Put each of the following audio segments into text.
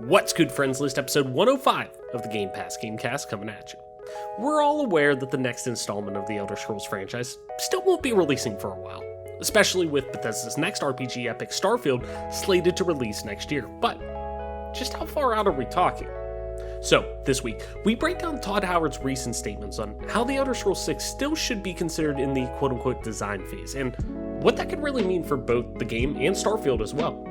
What's good, friends list, episode 105 of the Game Pass Gamecast coming at you. We're all aware that the next installment of the Elder Scrolls franchise still won't be releasing for a while, especially with Bethesda's next RPG epic Starfield slated to release next year, but just how far out are we talking? So, this week, we break down Todd Howard's recent statements on how the Elder Scrolls 6 still should be considered in the quote-unquote design phase, and what that could really mean for both the game and Starfield as well.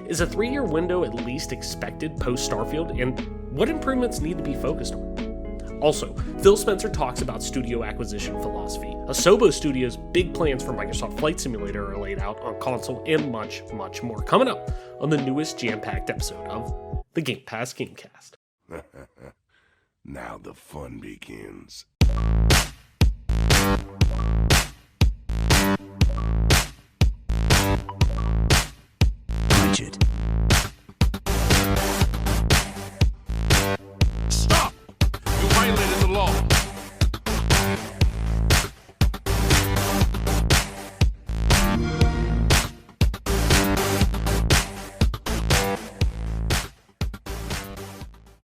Is a 3-year window at least expected post-Starfield, and what improvements need to be focused on? Also, Phil Spencer talks about studio acquisition philosophy. Asobo Studios' big plans for Microsoft Flight Simulator are laid out on console, and much, much more coming up on the newest jam-packed episode of the Game Pass Gamecast. Now the fun begins. Budget. Stop! You violated the law.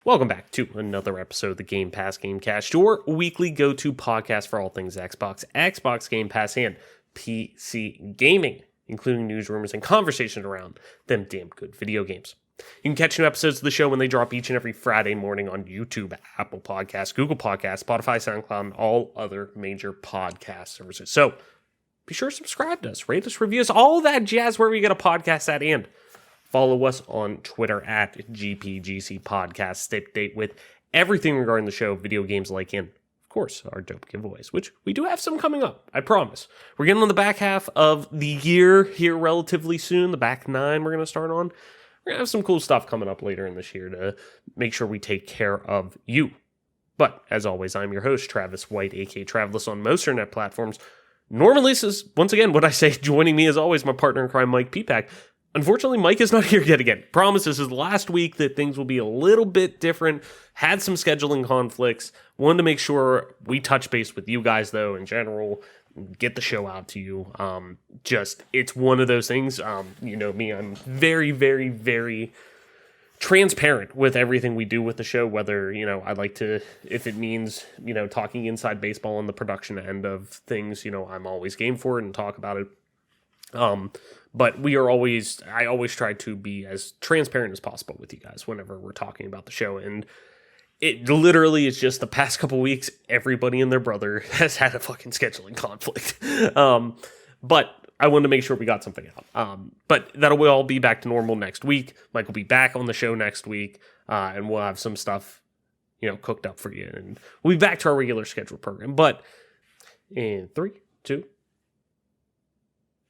Welcome back to another episode of the Game Pass Gamecast, your weekly go-to podcast for all things Xbox, Xbox Game Pass, and PC gaming, including news, rumors, and conversations around them damn good video games. You can catch new episodes of the show when they drop each and every Friday morning on YouTube, Apple Podcasts, Google Podcasts, Spotify, SoundCloud, and all other major podcast services. So be sure to subscribe to us, rate us, review us, all that jazz wherever you get a podcast at, and follow us on Twitter at GPGC Podcast. Stay up to date with everything regarding the show, video games like, and of course, our dope giveaways, which we do have some coming up, I promise. We're getting on the back half of the year here relatively soon. The back 9 we're going to start on. We're going to have some cool stuff coming up later in this year to make sure we take care of you. But as always, I'm your host, Travis White, aka Travelus on most internet platforms. Normally, this is, once again, what I say, joining me as always, my partner in crime, Mike Peapack. Unfortunately, Mike is not here yet again. Promise this is the last week that things will be a little bit different. Had some scheduling conflicts. Wanted to make sure we touch base with you guys, though, in general. Get the show out to you. It's one of those things. You know me, I'm very, very, very transparent with everything we do with the show. Whether, I like to, if it means, talking inside baseball on the production end of things, I'm always game for it and talk about it. But I always try to be as transparent as possible with you guys whenever we're talking about the show. And it literally is just the past couple weeks, everybody and their brother has had a fucking scheduling conflict. But I wanted to make sure we got something out. But that'll all be back to normal next week. Mike will be back on the show next week. And we'll have some stuff, cooked up for you. And we'll be back to our regular scheduled program. But in 3, 2,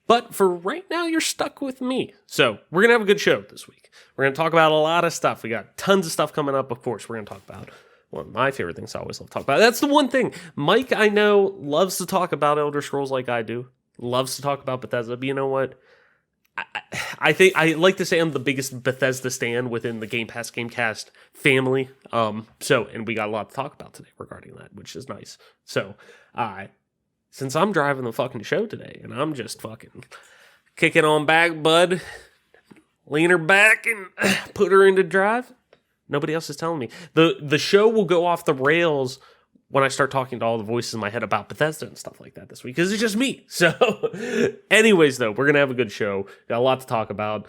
but for right now, you're stuck with me. So we're going to have a good show this week. We're going to talk about a lot of stuff. We got tons of stuff coming up. Of course, we're going to talk about one of my favorite things I always love to talk about. That's the one thing. Mike, I know, loves to talk about Elder Scrolls like I do. Loves to talk about Bethesda. But you know what? I think I like to say I'm the biggest Bethesda stan within the Game Pass Gamecast family. And we got a lot to talk about today regarding that, which is nice. So, since I'm driving the fucking show today, and I'm just fucking kicking on back, bud, lean her back and put her into drive, nobody else is telling me. The show will go off the rails when I start talking to all the voices in my head about Bethesda and stuff like that this week, because it's just me. So anyways, though, we're going to have a good show. Got a lot to talk about.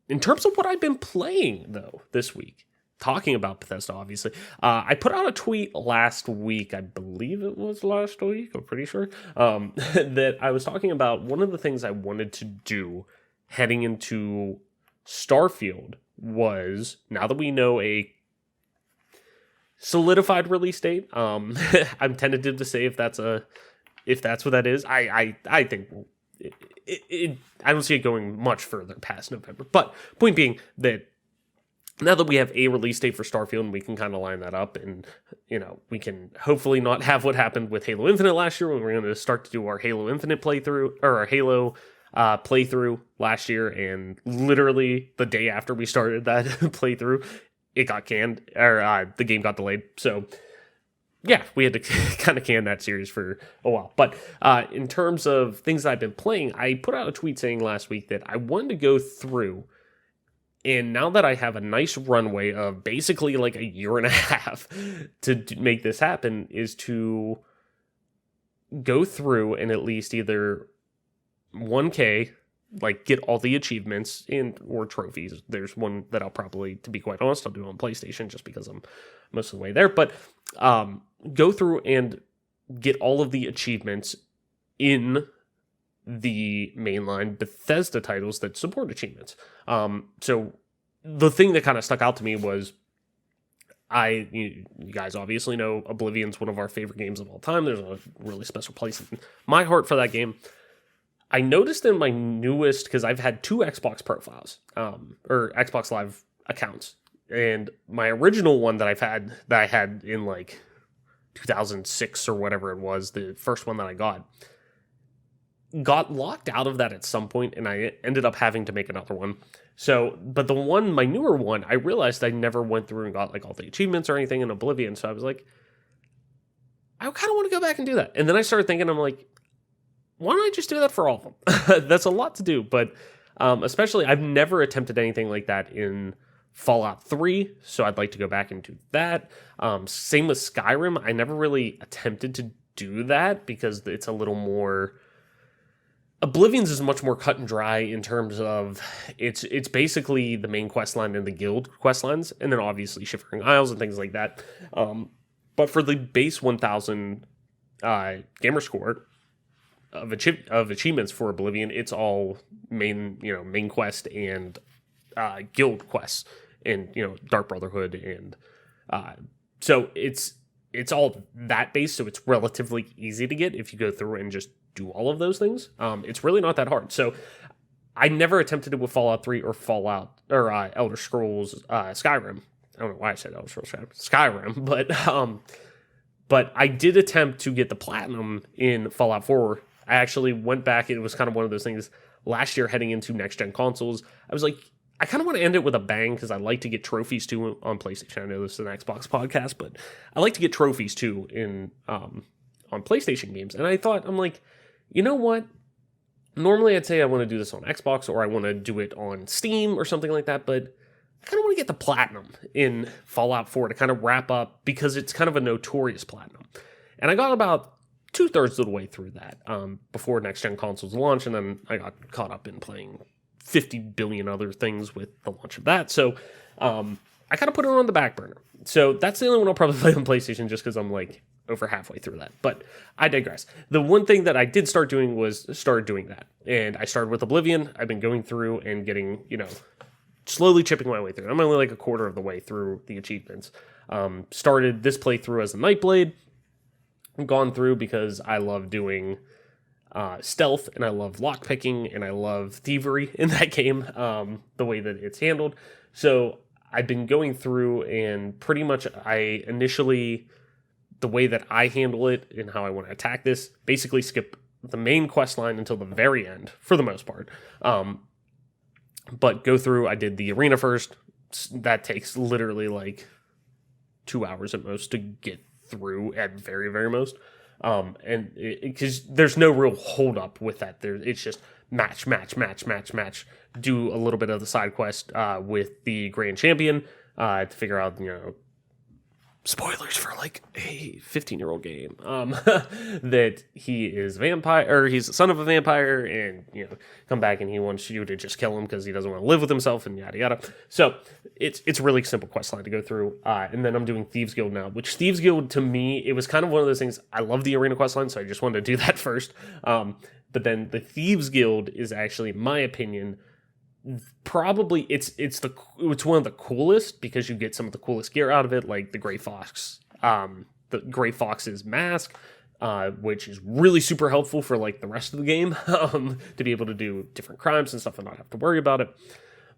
In terms of what I've been playing, though, this week, talking about Bethesda, obviously. I put out a tweet last week, I believe it was last week, I'm pretty sure, that I was talking about one of the things I wanted to do heading into Starfield was, now that we know a solidified release date, I'm tentative to say if that's what that is. I think I don't see it going much further past November. But point being that now that we have a release date for Starfield and we can kind of line that up and, we can hopefully not have what happened with Halo Infinite last year when we were going to start to do our Halo Infinite playthrough, or our Halo playthrough last year, and literally the day after we started that playthrough, it got canned, or the game got delayed. So, yeah, we had to kind of can that series for a while. But in terms of things that I've been playing, I put out a tweet saying last week that I wanted to go through And now that I have a nice runway of basically like a year and a half to make this happen, is to go through and at least either 1K, like get all the achievements or trophies. There's one that I'll probably, to be quite honest, I'll do on PlayStation just because I'm most of the way there. But go through and get all of the achievements in the mainline Bethesda titles that support achievements. So the thing that kind of stuck out to me was you guys obviously know Oblivion's one of our favorite games of all time. There's a really special place in my heart for that game. I noticed in my newest, because I've had 2 Xbox profiles, or Xbox Live accounts, and my original one that I had in like 2006 or whatever it was, the first one that I got locked out of that at some point, and I ended up having to make another one. So, but my newer one, I realized I never went through and got like all the achievements or anything in Oblivion. So I was like, I kind of want to go back and do that. And then I started thinking, I'm like, why don't I just do that for all of them? That's a lot to do, but especially I've never attempted anything like that in Fallout 3, so I'd like to go back and do that. Same with Skyrim. I never really attempted to do that because it's a little more... Oblivion's is much more cut and dry in terms of it's basically the main quest line and the guild quest lines, and then obviously Shivering Isles and things like that. But for the base 1000 gamer score of achievements for Oblivion, it's all main quest and guild quests, and Dark Brotherhood, and so it's all that base, so it's relatively easy to get if you go through and just do all of those things. It's really not that hard. So I never attempted it with Fallout 3 or Elder Scrolls Skyrim. I don't know why I said Elder Scrolls Skyrim, but I did attempt to get the platinum in Fallout 4. I actually went back. It was kind of one of those things last year heading into next gen consoles. I was like, I kind of want to end it with a bang because I like to get trophies too on PlayStation. I know this is an Xbox podcast, but I like to get trophies too on PlayStation games. And I thought, I'm like, you know what? Normally I'd say I want to do this on Xbox or I want to do it on Steam or something like that, but I kind of want to get the platinum in Fallout 4 to kind of wrap up because it's kind of a notorious platinum. And I got about 2/3 of the way through that before next-gen consoles launch, and then I got caught up in playing 50 billion other things with the launch of that. So I kind of put it on the back burner. So that's the only one I'll probably play on PlayStation just because I'm like over halfway through that. But I digress. The one thing that I did start doing was doing that. And I started with Oblivion. I've been going through and getting, slowly chipping my way through. I'm only like a quarter of the way through the achievements. Started this playthrough as a Nightblade. I've gone through because I love doing stealth, and I love lockpicking, and I love thievery in that game, the way that it's handled. So I've been going through, and pretty much the way that I handle it and how I want to attack this, basically skip the main quest line until the very end, for the most part. But go through, I did the arena first. That takes literally like 2 hours at most to get through at very, very most. And because there's no real hold up with that. It's just match. Do a little bit of the side quest with the Grand Champion to figure out, spoilers for like a 15-year-old game, that he is vampire, or he's the son of a vampire, and come back and he wants you to just kill him because he doesn't want to live with himself, and yada yada. So it's a really simple quest line to go through, and then I'm doing Thieves Guild now, which Thieves Guild, to me, it was kind of one of those things. I love the arena quest line, so I just wanted to do that first, but then the Thieves Guild is actually, in my opinion, probably it's one of the coolest because you get some of the coolest gear out of it, like the Gray Fox, the Gray Fox's mask, which is really super helpful for like the rest of the game, to be able to do different crimes and stuff and not have to worry about it.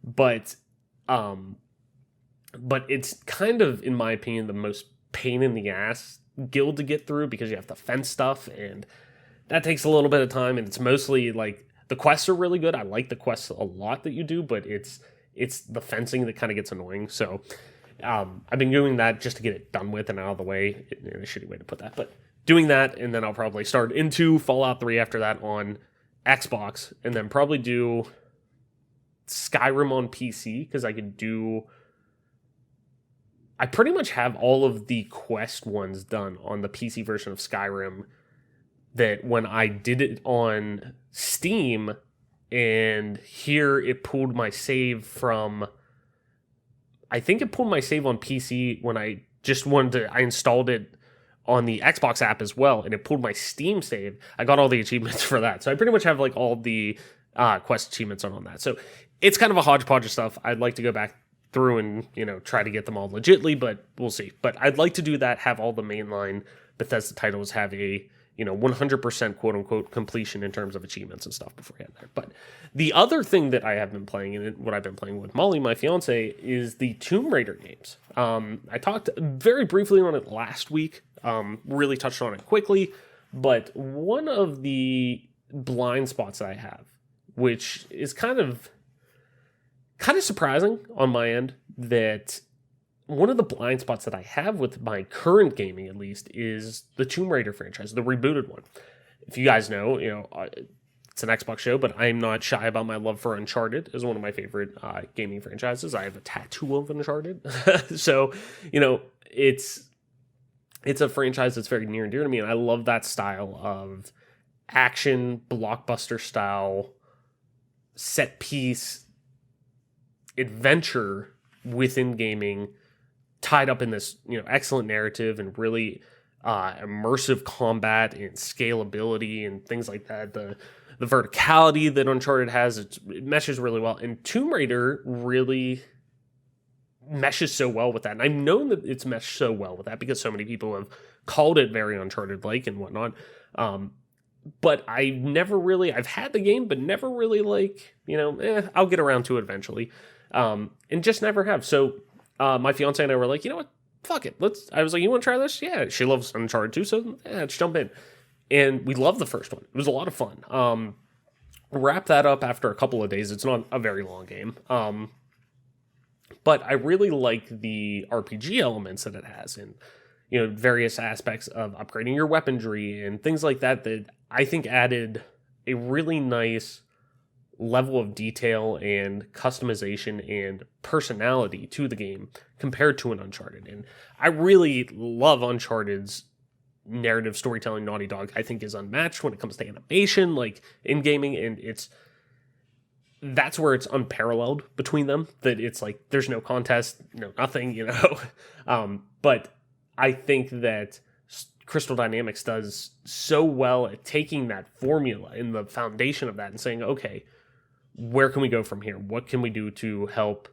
But it's kind of, in my opinion, the most pain in the ass guild to get through because you have to fence stuff, and that takes a little bit of time, and it's mostly like, the quests are really good. I like the quests a lot that you do, but it's the fencing that kind of gets annoying. So I've been doing that just to get it done with and out of the way. In a shitty way to put that, but doing that, and then I'll probably start into Fallout 3 after that on Xbox, and then probably do Skyrim on PC because I pretty much have all of the quest ones done on the PC version of Skyrim, that when I did it on Steam and here it pulled my save from, I think it pulled my save on PC when I installed it on the Xbox app as well, and it pulled my Steam save. I got all the achievements for that. So I pretty much have like all the quest achievements on that. So it's kind of a hodgepodge of stuff. I'd like to go back through and, try to get them all legitly, but we'll see. But I'd like to do that, have all the mainline Bethesda titles have a, 100% quote unquote completion in terms of achievements and stuff before I get there. But the other thing that I have been playing, and what I've been playing with Molly, my fiance, is the Tomb Raider games. I talked very briefly on it last week, really touched on it quickly, but one of the blind spots that I have, which is kind of surprising on my end, that one of the blind spots that I have with my current gaming, at least, is the Tomb Raider franchise, the rebooted one. If you guys know, it's an Xbox show, but I'm not shy about my love for Uncharted as one of my favorite gaming franchises. I have a tattoo of Uncharted. So, it's a franchise that's very near and dear to me, and I love that style of action, blockbuster style, set piece, adventure within gaming, tied up in this, excellent narrative and really immersive combat and scalability and things like that. The verticality that Uncharted has, it meshes really well. And Tomb Raider really meshes so well with that. And I've known that it's meshed so well with that because so many people have called it very Uncharted-like and whatnot. But I've had the game, but never really I'll get around to it eventually. And just never have. So my fiance and I were like, you know what? Fuck it. I was like, you want to try this? Yeah, she loves Uncharted too, so yeah, let's jump in. And we loved the first one. It was a lot of fun. Wrap that up after a couple of days. It's not a very long game. But I really like the RPG elements that it has, and various aspects of upgrading your weaponry and things like that I think added a really nice level of detail and customization and personality to the game compared to an Uncharted. And I really love Uncharted's narrative storytelling. Naughty Dog, I think, is unmatched when it comes to animation, like in gaming, and that's where it's unparalleled between them, that it's like there's no contest, no nothing, but I think that Crystal Dynamics does so well at taking that formula and the foundation of that and saying, okay, where can we go from here? What can we do to help?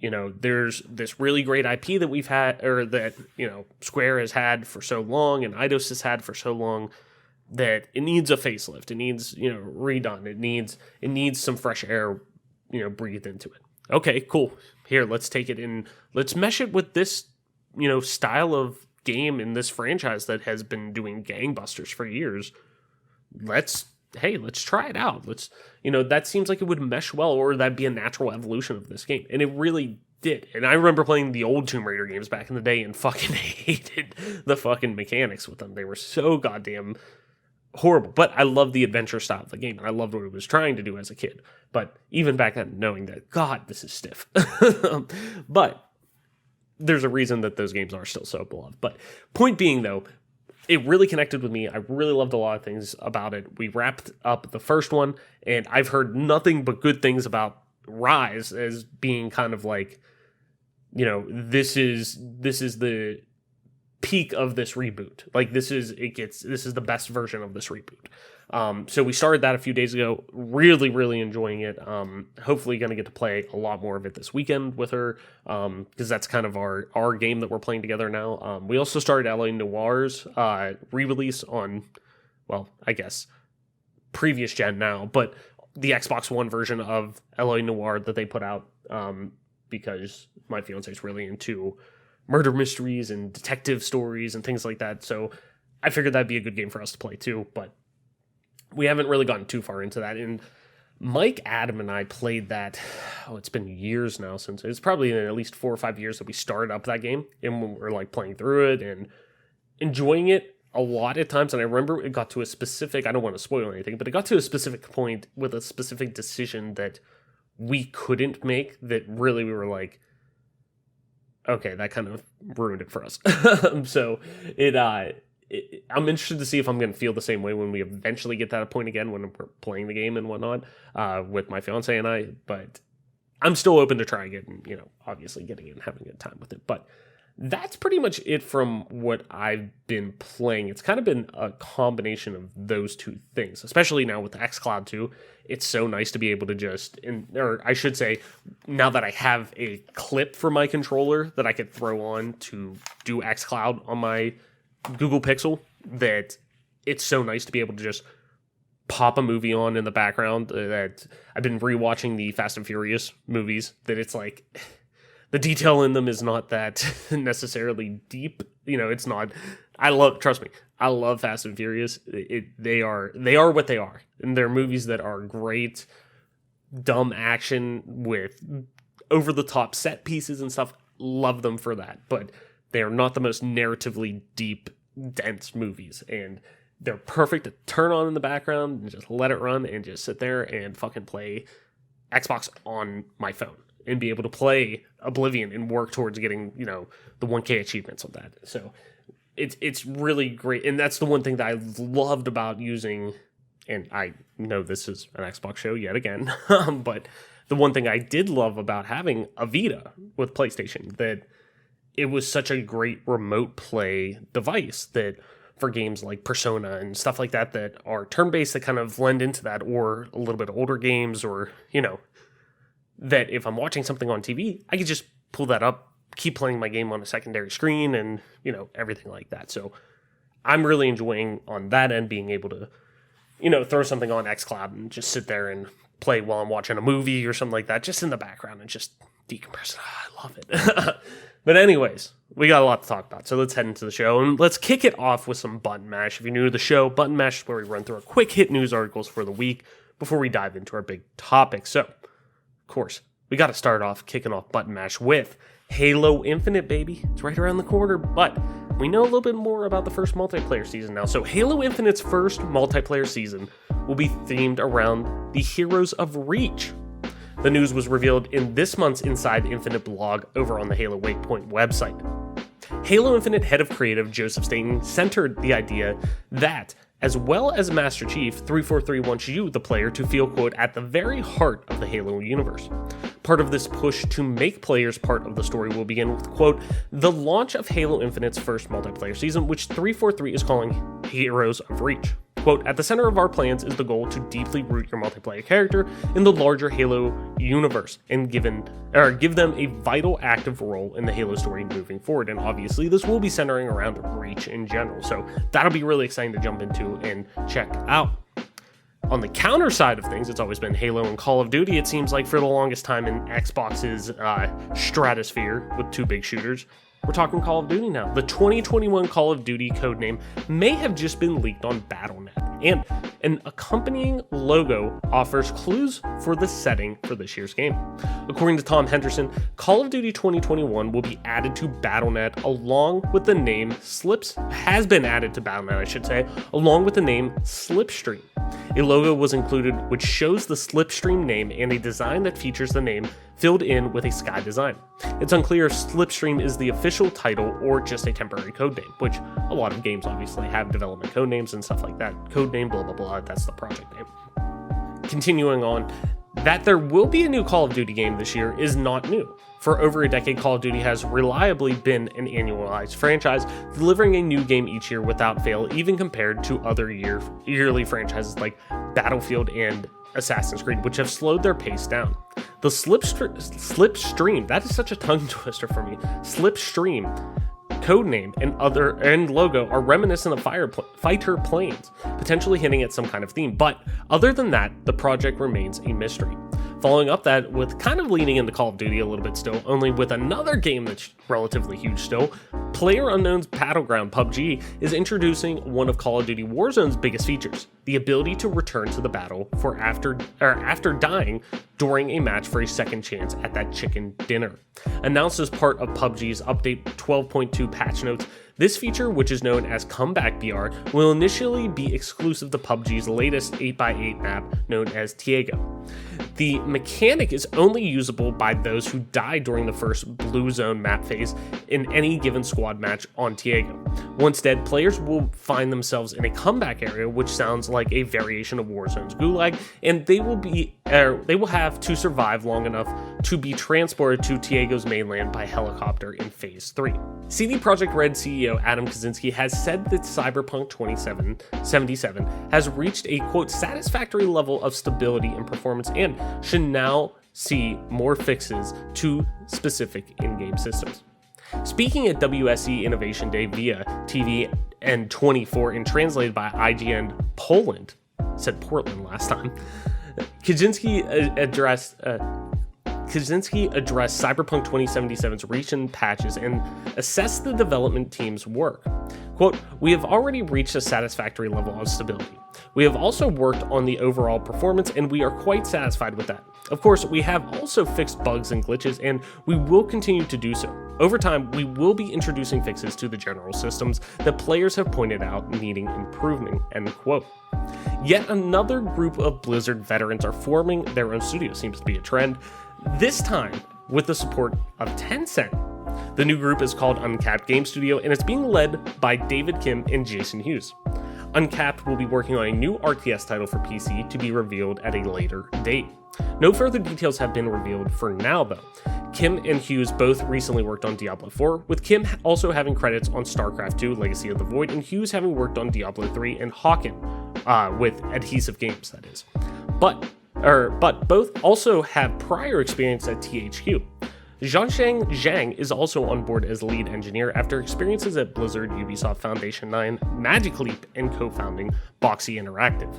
There's this really great IP that we've had, or that, Square has had for so long and Eidos has had for so long, that it needs a facelift. It needs, redone. It needs some fresh air, breathed into it. Okay, cool. Here, let's take it and let's mesh it with this, style of game in this franchise that has been doing gangbusters for years. Let's try it out. That seems like it would mesh well, or that'd be a natural evolution of this game. And it really did. And I remember playing the old Tomb Raider games back in the day and fucking hated the fucking mechanics with them. They were so goddamn horrible. But I loved the adventure style of the game, and I loved what it was trying to do as a kid. But even back then, knowing that, God, this is stiff. But there's a reason that those games are still so beloved. But point being, though, it really connected with me. I really loved a lot of things about it. We wrapped up the first one, and I've heard nothing but good things about Rise as being kind of like, this is the peak of this reboot. Like, this is the best version of this reboot. So we started that a few days ago. Really, really enjoying it. Hopefully going to get to play a lot more of it this weekend with her, because that's kind of our game that we're playing together now. We also started LA Noir's re-release on, well, I guess, previous gen now, but the Xbox One version of LA Noir that they put out, because my fiance is really into murder mysteries and detective stories and things like that. So I figured that'd be a good game for us to play too, but we haven't really gotten too far into that. And Mike, Adam, and I played that. Oh, it's been years now since. It's probably in at least 4 or 5 years that we started up that game, and we were like playing through it and enjoying it a lot at times. And I remember it got to a specific, I don't want to spoil anything, but it got to a specific point with a specific decision that we couldn't make that really we were like, okay, that kind of ruined it for us. So I'm interested to see if I'm going to feel the same way when we eventually get that point again, when we're playing the game and whatnot, with my fiance and I. But I'm still open to trying it and, obviously getting it and having a good time with it. But that's pretty much it from what I've been playing. It's kind of been a combination of those two things, especially now with xCloud 2. It's so nice to be able to or I should say, now that I have a clip for my controller that I could throw on to do xCloud on my Google Pixel, that it's so nice to be able to just pop a movie on in the background. That I've been rewatching the Fast and Furious movies, that it's like the detail in them is not that necessarily deep. It's not. Trust me, I love Fast and Furious. They are what they are, and they're movies that are great, dumb action with over the top set pieces and stuff. Love them for that, but they are not the most narratively deep, dense movies, and they're perfect to turn on in the background and just let it run and just sit there and fucking play Xbox on my phone and be able to play Oblivion and work towards getting, the 1K achievements of that. So it's really great. And that's the one thing that I loved about using, and I know this is an Xbox show yet again, but the one thing I did love about having a Vita with PlayStation, that it was such a great remote play device, that for games like Persona and stuff like that are turn-based, that kind of blend into that, or a little bit older games, or, that if I'm watching something on TV, I could just pull that up, keep playing my game on a secondary screen, and, everything like that. So I'm really enjoying on that end being able to, throw something on xCloud and just sit there and play while I'm watching a movie or something like that, just in the background, and just decompress. I love it. But anyways, we got a lot to talk about, so let's head into the show, and let's kick it off with some Button Mash. If you're new to the show, Button Mash is where we run through a quick hit news articles for the week before we dive into our big topic. So, of course, we got to start off kicking off Button Mash with Halo Infinite, baby. It's right around the corner, but we know a little bit more about the first multiplayer season now. So Halo Infinite's first multiplayer season will be themed around the Heroes of Reach. The news was revealed in this month's Inside Infinite blog over on the Halo Waypoint website. Halo Infinite head of creative Joseph Staten centered the idea that, as well as Master Chief, 343 wants you, the player, to feel, quote, at the very heart of the Halo universe. Part of this push to make players part of the story will begin with, quote, the launch of Halo Infinite's first multiplayer season, which 343 is calling Heroes of Reach. Quote, at the center of our plans is the goal to deeply root your multiplayer character in the larger Halo universe and give them a vital active role in the Halo story moving forward. And obviously this will be centering around Reach in general. So that'll be really exciting to jump into and check out. On the counter side of things, it's always been Halo and Call of Duty. It seems like for the longest time in Xbox's stratosphere with two big shooters. We're talking Call of Duty now. The 2021 Call of Duty codename may have just been leaked on Battle.net, and an accompanying logo offers clues for the setting for this year's game. According to Tom Henderson, Call of Duty 2021 will be added to Battle.net along with the name has been added to Battle.net, I should say, along with the name Slipstream. A logo was included which shows the Slipstream name and a design that features the name filled in with a sky design. It's unclear if Slipstream is the official title or just a temporary codename, which a lot of games obviously have development codenames and stuff like that. Codename, blah, blah, blah, that's the project name. Continuing on, that there will be a new Call of Duty game this year is not new. For over a decade, Call of Duty has reliably been an annualized franchise, delivering a new game each year without fail, even compared to other yearly franchises like Battlefield and Assassin's Creed, which have slowed their pace down. The Slipstream, that is such a tongue twister for me. Slipstream codename and logo are reminiscent of fighter planes, potentially hinting at some kind of theme. But other than that, the project remains a mystery. Following up that with kind of leaning into Call of Duty a little bit still, only with another game that's relatively huge still, PlayerUnknown's Battleground PUBG is introducing one of Call of Duty Warzone's biggest features, the ability to return to the battle for after dying during a match for a second chance at that chicken dinner. Announced as part of PUBG's Update 12.2 patch notes, this feature, which is known as Comeback BR, will initially be exclusive to PUBG's latest 8x8 map known as Tiago. The mechanic is only usable by those who die during the first blue zone map phase in any given squad match on Tiago. Once dead, players will find themselves in a comeback area, which sounds like a variation of Warzone's Gulag, and they will have to survive long enough to be transported to Tiago's mainland by helicopter in Phase 3. CD Projekt Red CEO Adam Kaczynski has said that Cyberpunk 2077 has reached a, quote, satisfactory level of stability and performance and should now see more fixes to specific in-game systems. Speaking at WSE Innovation Day via TVN24 and translated by IGN Poland, said Portland last time, Kaczynski addressed Cyberpunk 2077's recent patches and assessed the development team's work. Quote, "We have already reached a satisfactory level of stability. We have also worked on the overall performance and we are quite satisfied with that. Of course, we have also fixed bugs and glitches and we will continue to do so. Over time, we will be introducing fixes to the general systems that players have pointed out needing improvement," end quote. Yet another group of Blizzard veterans are forming their own studio, seems to be a trend, this time with the support of Tencent. The new group is called Uncapped Game Studio and it's being led by David Kim and Jason Hughes. Uncapped will be working on a new RTS title for PC to be revealed at a later date. No further details have been revealed for now though. Kim and Hughes both recently worked on Diablo 4, with Kim also having credits on StarCraft 2 Legacy of the Void and Hughes having worked on Diablo 3 and Hawken, with Adhesive Games that is. But both also have prior experience at THQ. Zhangsheng Zhang is also on board as lead engineer after experiences at Blizzard, Ubisoft Foundation 9, Magic Leap, and co-founding Boxy Interactive.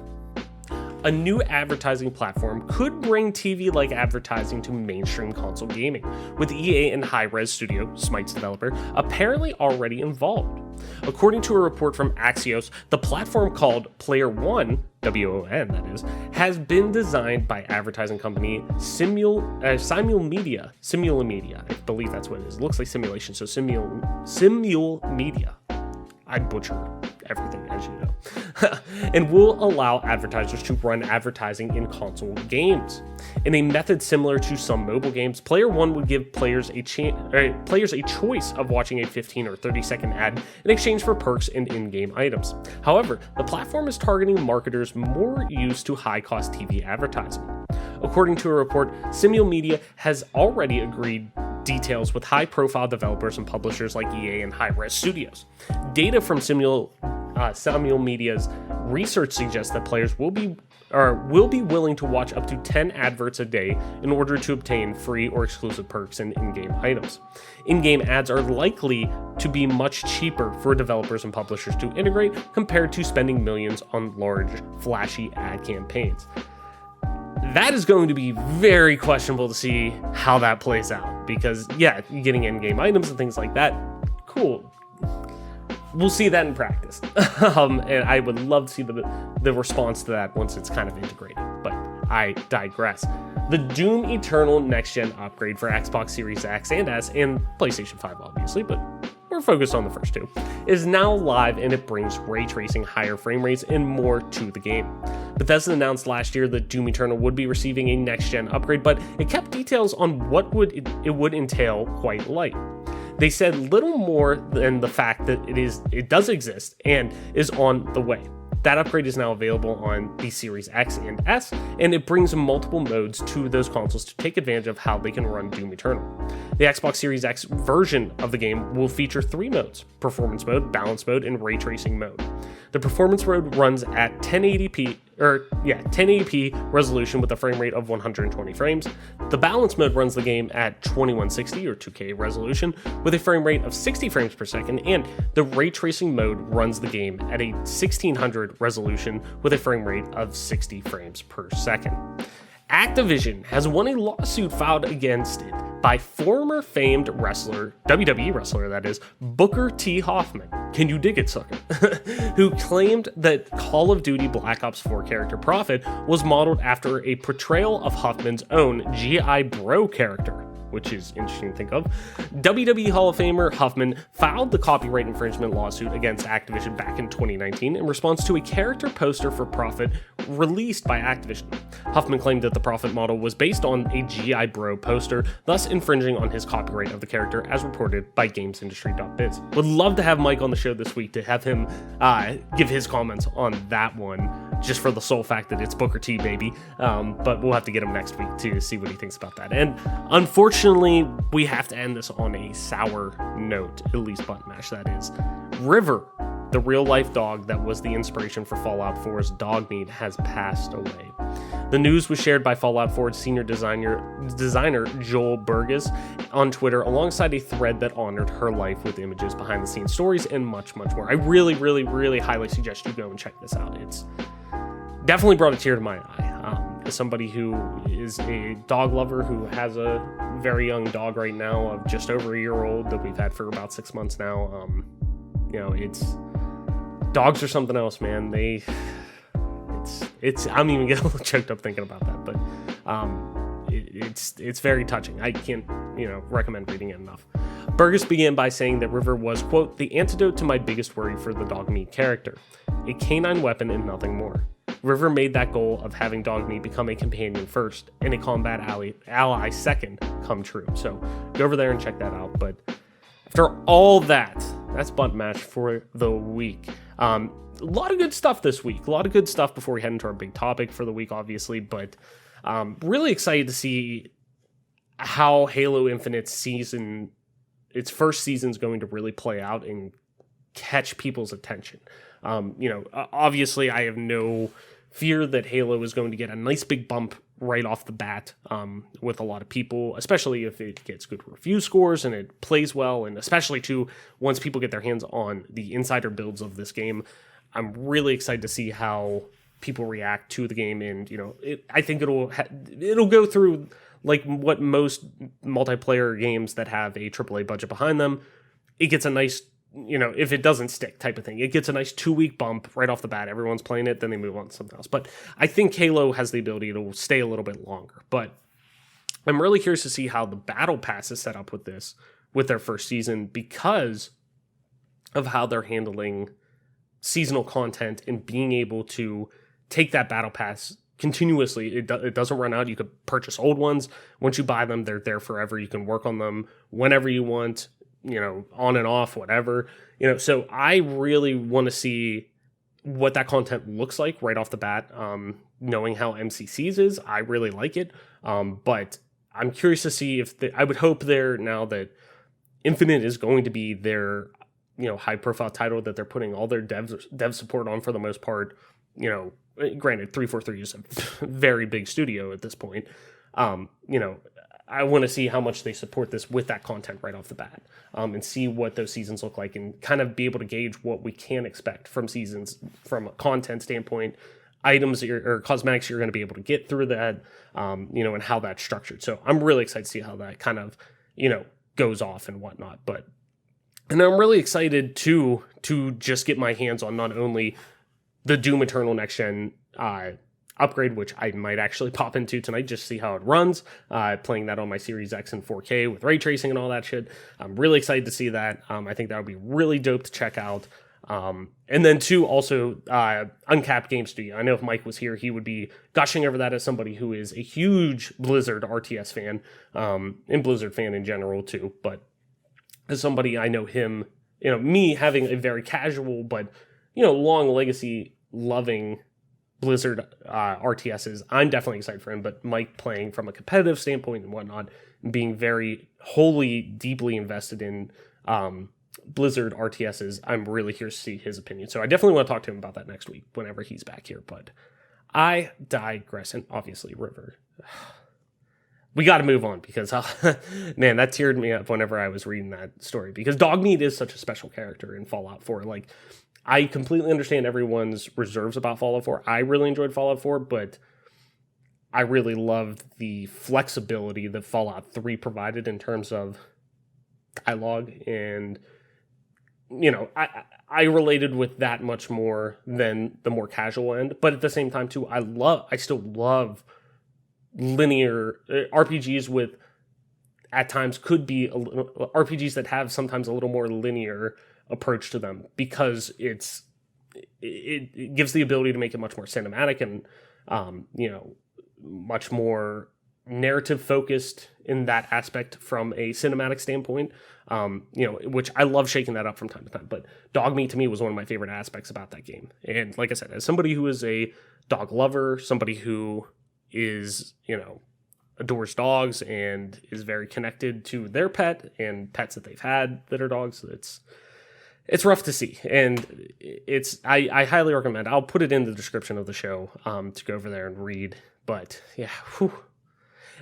A new advertising platform could bring TV-like advertising to mainstream console gaming, with EA and Hi-Rez Studio, Smite's developer, apparently already involved. According to a report from Axios, the platform called Player One, WON that is, has been designed by advertising company Simul Media, I believe that's what it is. It looks like simulation, so Simul Media. I butcher everything, as you know, and will allow advertisers to run advertising in console games. In a method similar to some mobile games, Player One would give players a choice of watching a 15 or 30-second ad in exchange for perks and in-game items. However, the platform is targeting marketers more used to high-cost TV advertising. According to a report, Simul Media has already agreed details with high-profile developers and publishers like EA and Hi-Rez Studios. Data from Simul Media's research suggests that players will be willing to watch up to 10 adverts a day in order to obtain free or exclusive perks and in-game items. In-game ads are likely to be much cheaper for developers and publishers to integrate compared to spending millions on large, flashy ad campaigns. That is going to be very questionable to see how that plays out, because yeah, getting in-game items and things like that, cool. We'll see that in practice. And I would love to see the response to that once it's kind of integrated, but I digress. The Doom Eternal next-gen upgrade for Xbox Series X and S and PlayStation 5 obviously, but we're focused on the first two, is now live and it brings ray tracing, higher frame rates, and more to the game. Bethesda announced last year that Doom Eternal would be receiving a next-gen upgrade, but it kept details on what it would entail quite light. They said little more than the fact that it does exist and is on the way. That upgrade is now available on the Series X and S, and it brings multiple modes to those consoles to take advantage of how they can run Doom Eternal. The Xbox Series X version of the game will feature 3 modes: performance mode, balance mode, and ray tracing mode. The performance mode runs at 1080p resolution with a frame rate of 120 frames. The balance mode runs the game at 2160 or 2K resolution with a frame rate of 60 frames per second, and the ray tracing mode runs the game at a 1600 resolution with a frame rate of 60 frames per second. Activision has won a lawsuit filed against it by former famed wrestler, WWE wrestler that is, Booker T. Hoffman. Can you dig it, sucker? Who claimed that Call of Duty Black Ops 4 character Prophet was modeled after a portrayal of Hoffman's own G.I. Bro character. which is interesting to think of. WWE Hall of Famer Huffman filed the copyright infringement lawsuit against Activision back in 2019 in response to a character poster for profit released by Activision. Huffman claimed that the profit model was based on a G.I. Bro poster, thus infringing on his copyright of the character, as reported by GamesIndustry.biz. Would love to have Mike on the show this week to have him give his comments on that one, just for the sole fact that it's Booker T, baby. But we'll have to get him next week to see what he thinks about that. And unfortunately, we have to end this on a sour note, at least Button Mash, that is. River, the real-life dog that was the inspiration for Fallout 4's dog meat, has passed away. The news was shared by Fallout 4's senior designer Joel Burgess on Twitter, alongside a thread that honored her life with images, behind-the-scenes stories, and much, much more. I really, really, really highly suggest you go and check this out. It's definitely brought a tear to my eye. As somebody who is a dog lover who has a very young dog right now of just over a year old that we've had for about 6 months now, it's dogs are something else, man. I'm even getting a little choked up thinking about that, but it's very touching. I can't, recommend reading it enough. Burgess began by saying that River was, quote, the antidote to my biggest worry for the dog meat character, a canine weapon and nothing more. River made that goal of having dog meat become a companion first and a combat ally second come true. So go over there and check that out. But after all that, that's Butt Match for the week. A lot of good stuff this week. A lot of good stuff before we head into our big topic for the week, obviously. But really excited to see how Halo Infinite's season, its first season, is going to really play out and catch people's attention. Obviously, I have no fear that Halo is going to get a nice big bump right off the bat with a lot of people, especially if it gets good review scores and it plays well, and especially too once people get their hands on the insider builds of this game. I'm really excited to see how people react to the game, and I think it'll go through like what most multiplayer games that have a AAA budget behind them. It gets a nice, if it doesn't stick type of thing, it gets a nice 2-week bump right off the bat. Everyone's playing it, then they move on to something else. But I think Halo has the ability to stay a little bit longer. But I'm really curious to see how the Battle Pass is set up with their first season, because of how they're handling seasonal content and being able to take that Battle Pass continuously. It doesn't run out. You could purchase old ones. Once you buy them, they're there forever. You can work on them whenever you want, on and off, whatever, so I really want to see what that content looks like right off the bat. Knowing how MCC's is, I really like it. But I'm curious to see if I would hope now that Infinite is going to be their, high profile title that they're putting all their dev support on for the most part. Granted, 343 is a very big studio at this point. I want to see how much they support this with that content right off the bat, and see what those seasons look like, and kind of be able to gauge what we can expect from seasons from a content standpoint, items or cosmetics you're going to be able to get through that, and how that's structured. So I'm really excited to see how that kind of, goes off and whatnot. And I'm really excited to just get my hands on not only the Doom Eternal Next Gen upgrade, which I might actually pop into tonight just to see how it runs, playing that on my Series X in 4K with ray tracing and all that shit. I'm really excited to see that. I think that would be really dope to check out. And then too, also Uncapped Game Studio. I know if Mike was here, he would be gushing over that as somebody who is a huge Blizzard RTS fan, and Blizzard fan in general too. But as somebody, I know him, me having a very casual but long legacy loving Blizzard RTSs, I'm definitely excited for him. But Mike playing from a competitive standpoint and whatnot, and being very wholly, deeply invested in Blizzard RTSs, I'm really curious to see his opinion. So I definitely want to talk to him about that next week whenever he's back here. But I digress. And obviously, River, we got to move on, because man, that teared me up whenever I was reading that story, because Dogmeat is such a special character in Fallout 4. Like, I completely understand everyone's reserves about Fallout 4. I really enjoyed Fallout 4, but I really loved the flexibility that Fallout 3 provided in terms of dialogue, and I related with that much more than the more casual end. But at the same time too, I still love linear RPGs with at times could be RPGs that have sometimes a little more linear approach to them, because it gives the ability to make it much more cinematic and much more narrative focused in that aspect from a cinematic standpoint. Which I love shaking that up from time to time. But dog meat to me was one of my favorite aspects about that game. And like I said, as somebody who is a dog lover, somebody who is, adores dogs and is very connected to their pet and pets that they've had that are dogs, it's rough to see. And I highly recommend, I'll put it in the description of the show to go over there and read. But yeah, whew.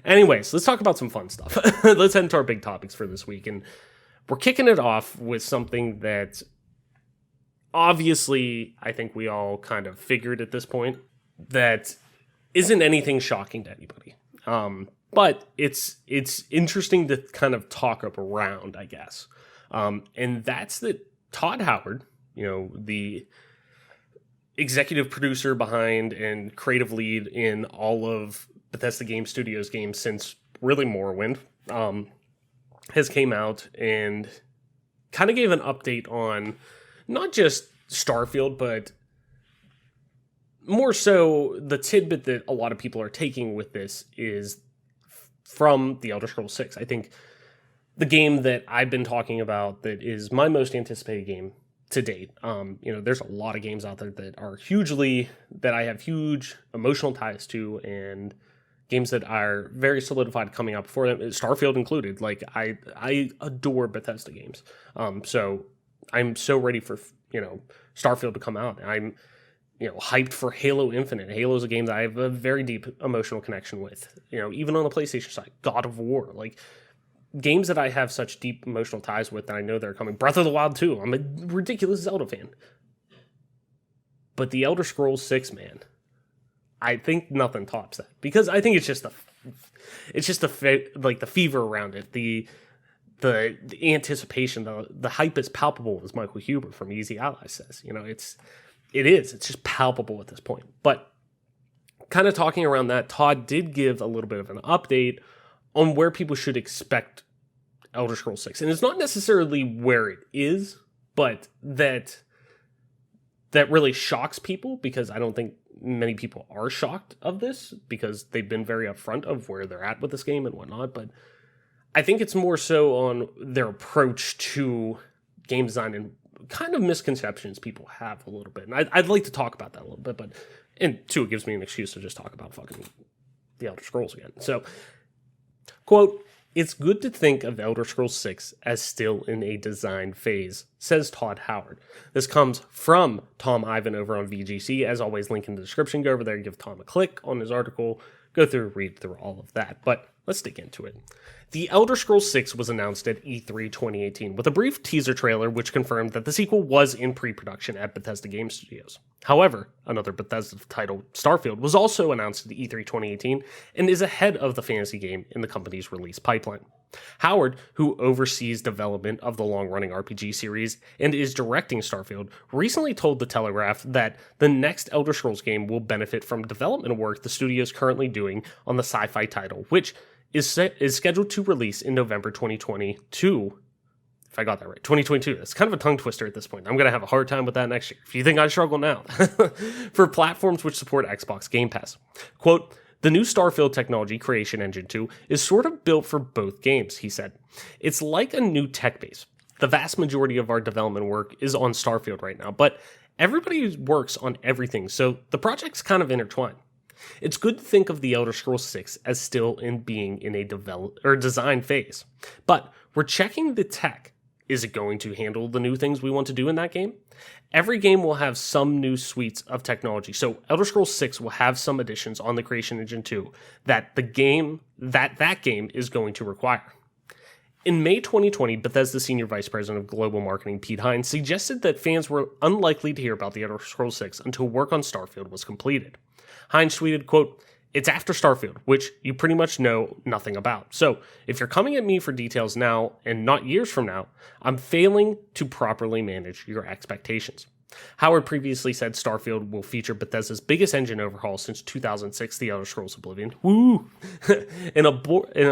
Anyways, let's talk about some fun stuff. Let's head into our big topics for this week. And we're kicking it off with something that obviously I think we all kind of figured at this point that isn't anything shocking to anybody. But it's interesting to kind of talk up around, I guess. And that's that Todd Howard, the executive producer behind and creative lead in all of Bethesda Game Studios games since really Morrowind, has came out and kind of gave an update on not just Starfield, but more so the tidbit that a lot of people are taking with this is from The Elder Scrolls 6. I think the game that I've been talking about that is my most anticipated game to date. There's a lot of games out there that are that I have huge emotional ties to, and games that are very solidified coming out before them, Starfield included. Like I adore Bethesda games. So I'm so ready for, Starfield to come out. I'm, hyped for Halo Infinite. Halo is a game that I have a very deep emotional connection with, even on the PlayStation side. God of War, like games that I have such deep emotional ties with that I know they're coming. Breath of the Wild 2. I'm a ridiculous Zelda fan. But The Elder Scrolls 6, man, I think nothing tops that, because I think it's just the fever around it, the anticipation, the hype is palpable, as Michael Huber from Easy Allies says. It's just palpable at this point. But kind of talking around that, Todd did give a little bit of an update on where people should expect Elder Scrolls 6. And it's not necessarily where it is, but that really shocks people, because I don't think many people are shocked of this, because they've been very upfront of where they're at with this game and whatnot. But I think it's more so on their approach to game design and kind of misconceptions people have a little bit. And I'd like to talk about that a little bit, and two, it gives me an excuse to just talk about fucking The Elder Scrolls again. So, quote, "It's good to think of Elder Scrolls 6 as still in a design phase," says Todd Howard. This comes from Tom Ivan over on VGC. As always, link in the description. Go over there, give Tom a click on his article, go through, read through all of that. But let's dig into it. The Elder Scrolls 6 was announced at E3 2018 with a brief teaser trailer which confirmed that the sequel was in pre-production at Bethesda Game Studios. However, another Bethesda title, Starfield, was also announced at E3 2018 and is ahead of the fantasy game in the company's release pipeline. Howard, who oversees development of the long-running RPG series and is directing Starfield, recently told The Telegraph that the next Elder Scrolls game will benefit from development work the studio is currently doing on the sci-fi title, which is scheduled to release in November 2022. If I got that right, 2022. That's kind of a tongue twister at this point. I'm going to have a hard time with that next year. If you think I struggle now. For platforms which support Xbox Game Pass. Quote, "The new Starfield technology, Creation Engine 2, is sort of built for both games," he said. "It's like a new tech base. The vast majority of our development work is on Starfield right now, but everybody works on everything, so the project's kind of intertwined. It's good to think of The Elder Scrolls 6 as still being in a design phase. But we're checking the tech. Is it going to handle the new things we want to do in that game? Every game will have some new suites of technology, so Elder Scrolls 6 will have some additions on the Creation Engine 2 that that game is going to require." In May 2020, Bethesda Senior Vice President of Global Marketing Pete Hines suggested that fans were unlikely to hear about The Elder Scrolls 6 until work on Starfield was completed. Hines tweeted, quote, "It's after Starfield, which you pretty much know nothing about. So if you're coming at me for details now and not years from now, I'm failing to properly manage your expectations. Howard previously said Starfield will feature Bethesda's biggest engine overhaul since 2006, The Elder Scrolls Oblivion. Woo! in a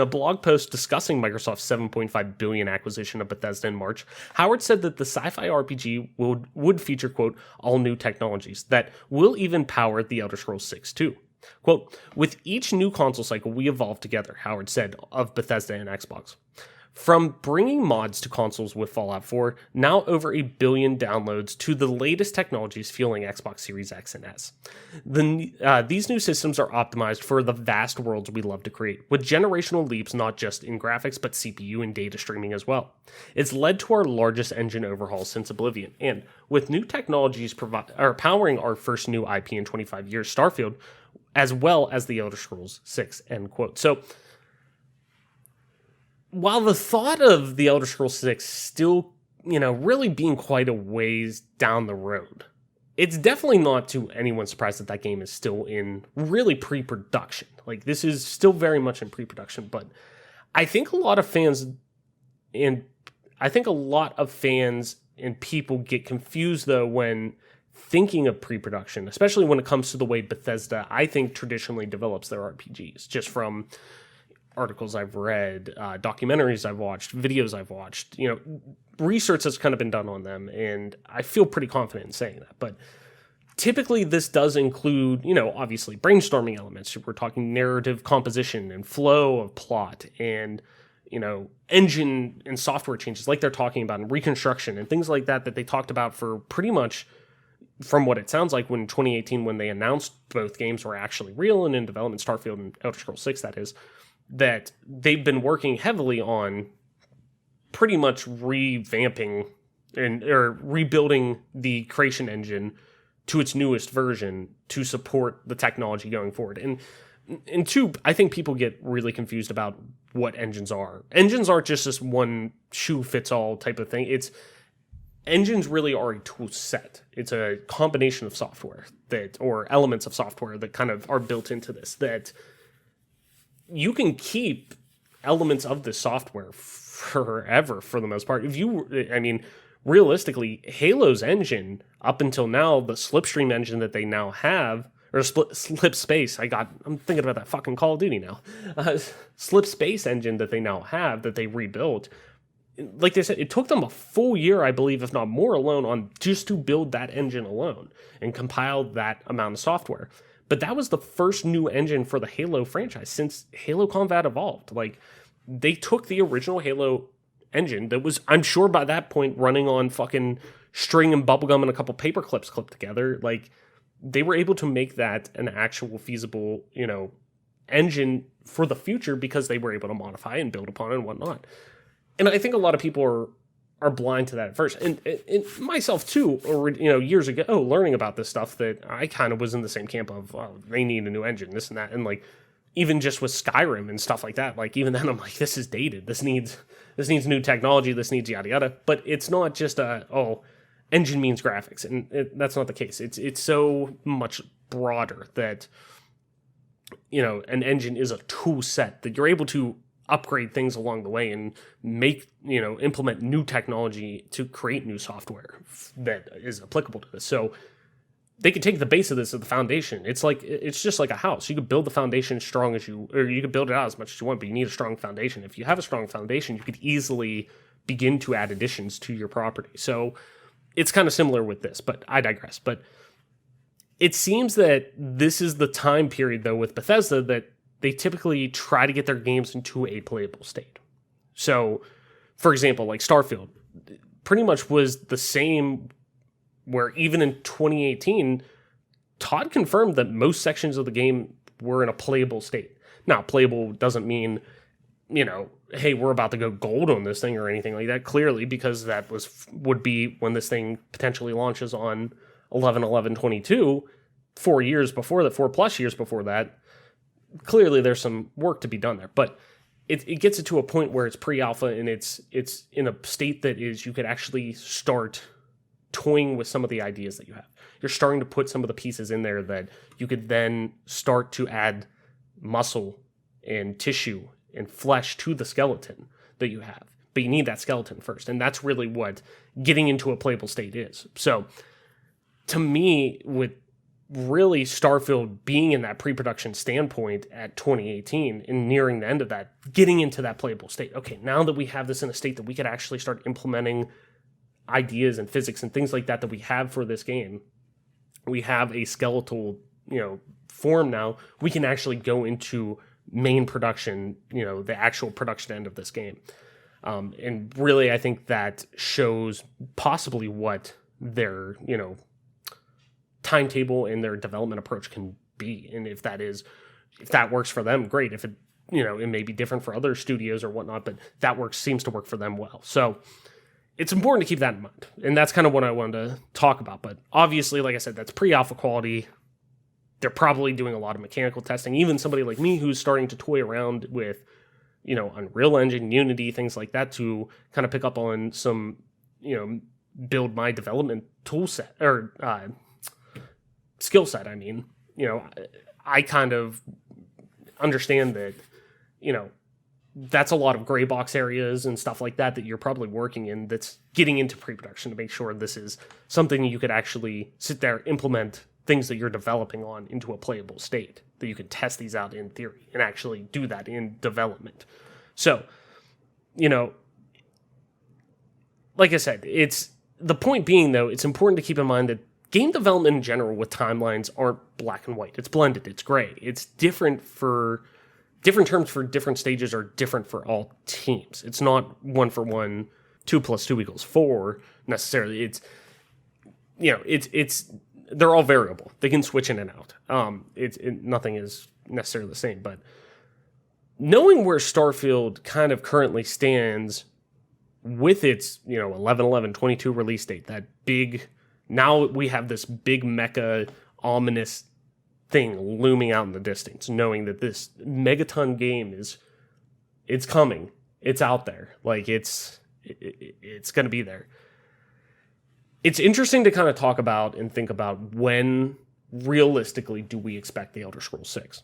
blog post discussing Microsoft's $7.5 billion acquisition of Bethesda in March, Howard said that the sci-fi RPG would feature, quote, all new technologies that will even power The Elder Scrolls 6 too. Quote, with each new console cycle, we evolve together, Howard said of Bethesda and Xbox. From bringing mods to consoles with Fallout 4, now over 1 billion downloads, to the latest technologies fueling Xbox Series X and S. These new systems are optimized for the vast worlds we love to create, with generational leaps not just in graphics, but CPU and data streaming as well. It's led to our largest engine overhaul since Oblivion, and with new technologies powering our first new IP in 25 years, Starfield, as well as The Elder Scrolls 6, end quote. So, while the thought of The Elder Scrolls 6 still, really being quite a ways down the road, it's definitely not to anyone's surprise that that game is still in really pre-production. Like, this is still very much in pre-production, but I think a lot of fans and people get confused, though, when thinking of pre-production, especially when it comes to the way Bethesda, I think, traditionally develops their RPGs, just from articles I've read, documentaries I've watched, videos I've watched, research that's kind of been done on them, and I feel pretty confident in saying that. But typically this does include, obviously brainstorming elements. We're talking narrative composition and flow of plot and, engine and software changes like they're talking about, and reconstruction and things like that they talked about for pretty much, from what it sounds like, when 2018, when they announced both games were actually real and in development, Starfield and Elder Scrolls 6, that is, that they've been working heavily on pretty much revamping or rebuilding the creation engine to its newest version to support the technology going forward. And two, I think people get really confused about what engines are. Engines aren't just this one shoe fits all type of thing. Engines really are a tool set. It's a combination of software or elements of software that kind of are built into this, that you can keep elements of the software forever for the most part. Realistically, Halo's engine up until now, the Slipstream engine that they now have, or Slip Space, I'm thinking about that fucking Call of Duty now. Slip Space engine that they now have, that they rebuilt, like they said, it took them a full year, I believe, if not more, alone on just to build that engine alone and compile that amount of software. But that was the first new engine for the Halo franchise since Halo Combat Evolved. Like, they took the original Halo engine that was, I'm sure by that point, running on fucking string and bubblegum and a couple paper clips clipped together. Like, they were able to make that an actual feasible, engine for the future because they were able to modify and build upon it and whatnot. And I think a lot of people are blind to that at first. And myself too, or, years ago, learning about this stuff, that I kind of was in the same camp of, they need a new engine, this and that. And like, even just with Skyrim and stuff like that, like even then I'm like, this is dated. This needs new technology. This needs yada yada. But it's not just engine means graphics. And that's not the case. It's so much broader that, an engine is a tool set that you're able to upgrade things along the way and make, implement new technology to create new software that is applicable to this. So they could take the base of this as the foundation. It's just like a house. You could build the foundation as strong as you could build it out as much as you want, but you need a strong foundation. If you have a strong foundation, you could easily begin to add additions to your property. So it's kind of similar with this, but I digress. But it seems that this is the time period, though, with Bethesda that they typically try to get their games into a playable state. So, for example, like Starfield pretty much was the same, where even in 2018, Todd confirmed that most sections of the game were in a playable state. Now, playable doesn't mean, hey, we're about to go gold on this thing or anything like that, clearly, because that would be when this thing potentially launches on 11/11/22, 4 years before that, 4+ years before that. Clearly there's some work to be done there, but it gets it to a point where it's pre-alpha and it's in a state that is, you could actually start toying with some of the ideas that you have. You're starting to put some of the pieces in there that you could then start to add muscle and tissue and flesh to the skeleton that you have. But you need that skeleton first, and that's really what getting into a playable state is. So to me, with really Starfield being in that pre-production standpoint at 2018 and nearing the end of that, getting into that playable state. Okay, now that we have this in a state that we could actually start implementing ideas and physics and things like that we have for this game, we have a skeletal, form now. We can actually go into main production, the actual production end of this game. And really, I think that shows possibly what their, timetable and their development approach can be. And if that works for them, great. If it, it may be different for other studios or whatnot, but seems to work for them well. So it's important to keep that in mind. And that's kind of what I wanted to talk about. But obviously, like I said, that's pre-alpha quality. They're probably doing a lot of mechanical testing. Even somebody like me who's starting to toy around with, Unreal Engine, Unity, things like that to kind of pick up on some, build my development tool set or skill set. I mean, I kind of understand that, that's a lot of gray box areas and stuff like that you're probably working in that's getting into pre-production to make sure this is something you could actually sit there, implement things that you're developing on into a playable state, that you can test these out in theory and actually do that in development. So, like I said, it's the point being, though, it's important to keep in mind that game development in general with timelines aren't black and white. It's blended. It's gray. It's different terms for different stages are different for all teams. It's not 1 for 1, 2 + 2 = 4 necessarily. It's, it's they're all variable. They can switch in and out. Nothing is necessarily the same, but knowing where Starfield kind of currently stands with its, 11/11/22 release date, that big, now we have this big mecha ominous thing looming out in the distance, knowing that this megaton game it's coming. It's out there. Like it's going to be there. It's interesting to kind of talk about and think about when realistically do we expect the Elder Scrolls 6?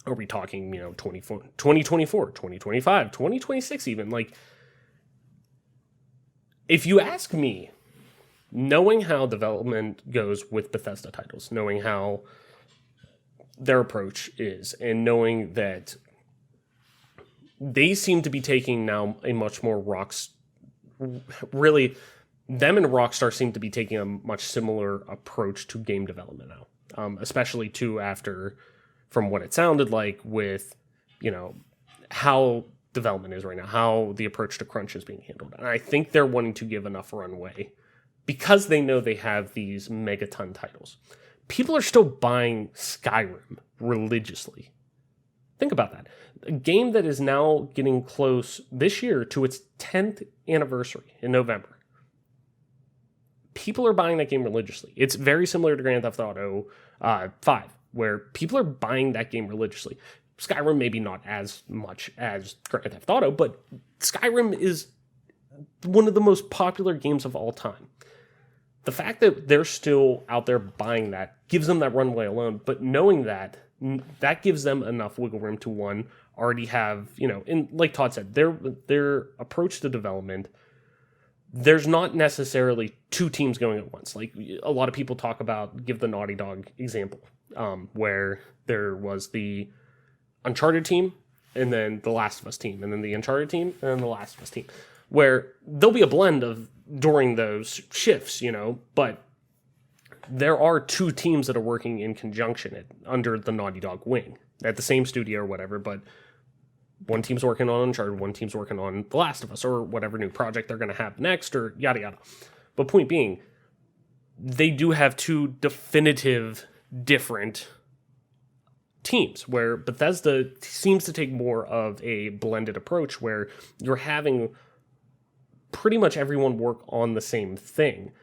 Are we talking, 2024, 2025, 2026 even? Like, if you ask me, knowing how development goes with Bethesda titles, knowing how their approach is, and knowing that they seem to be taking now a much more them and Rockstar seem to be taking a much similar approach to game development now, especially from what it sounded like with, how development is right now, how the approach to crunch is being handled. And I think they're wanting to give enough runway because they know they have these megaton titles. People are still buying Skyrim religiously. Think about that. A game that is now getting close this year to its 10th anniversary in November. People are buying that game religiously. It's very similar to Grand Theft Auto 5, where people are buying that game religiously. Skyrim maybe not as much as Grand Theft Auto, but Skyrim is one of the most popular games of all time. The fact that they're still out there buying that gives them that runway alone, but knowing that gives them enough wiggle room to, one, already have, and like Todd said, their approach to development, there's not necessarily two teams going at once. Like a lot of people give the Naughty Dog example, where there was the Uncharted team and then the Last of Us team and then the Uncharted team and then the Last of Us team, where there'll be a blend of during those shifts, but there are two teams that are working in conjunction under the Naughty Dog wing at the same studio or whatever, but one team's working on Uncharted, one team's working on The Last of Us or whatever new project they're going to have next or yada yada. But point being, they do have two definitive different teams, where Bethesda seems to take more of a blended approach where you're having pretty much everyone work on the same thing.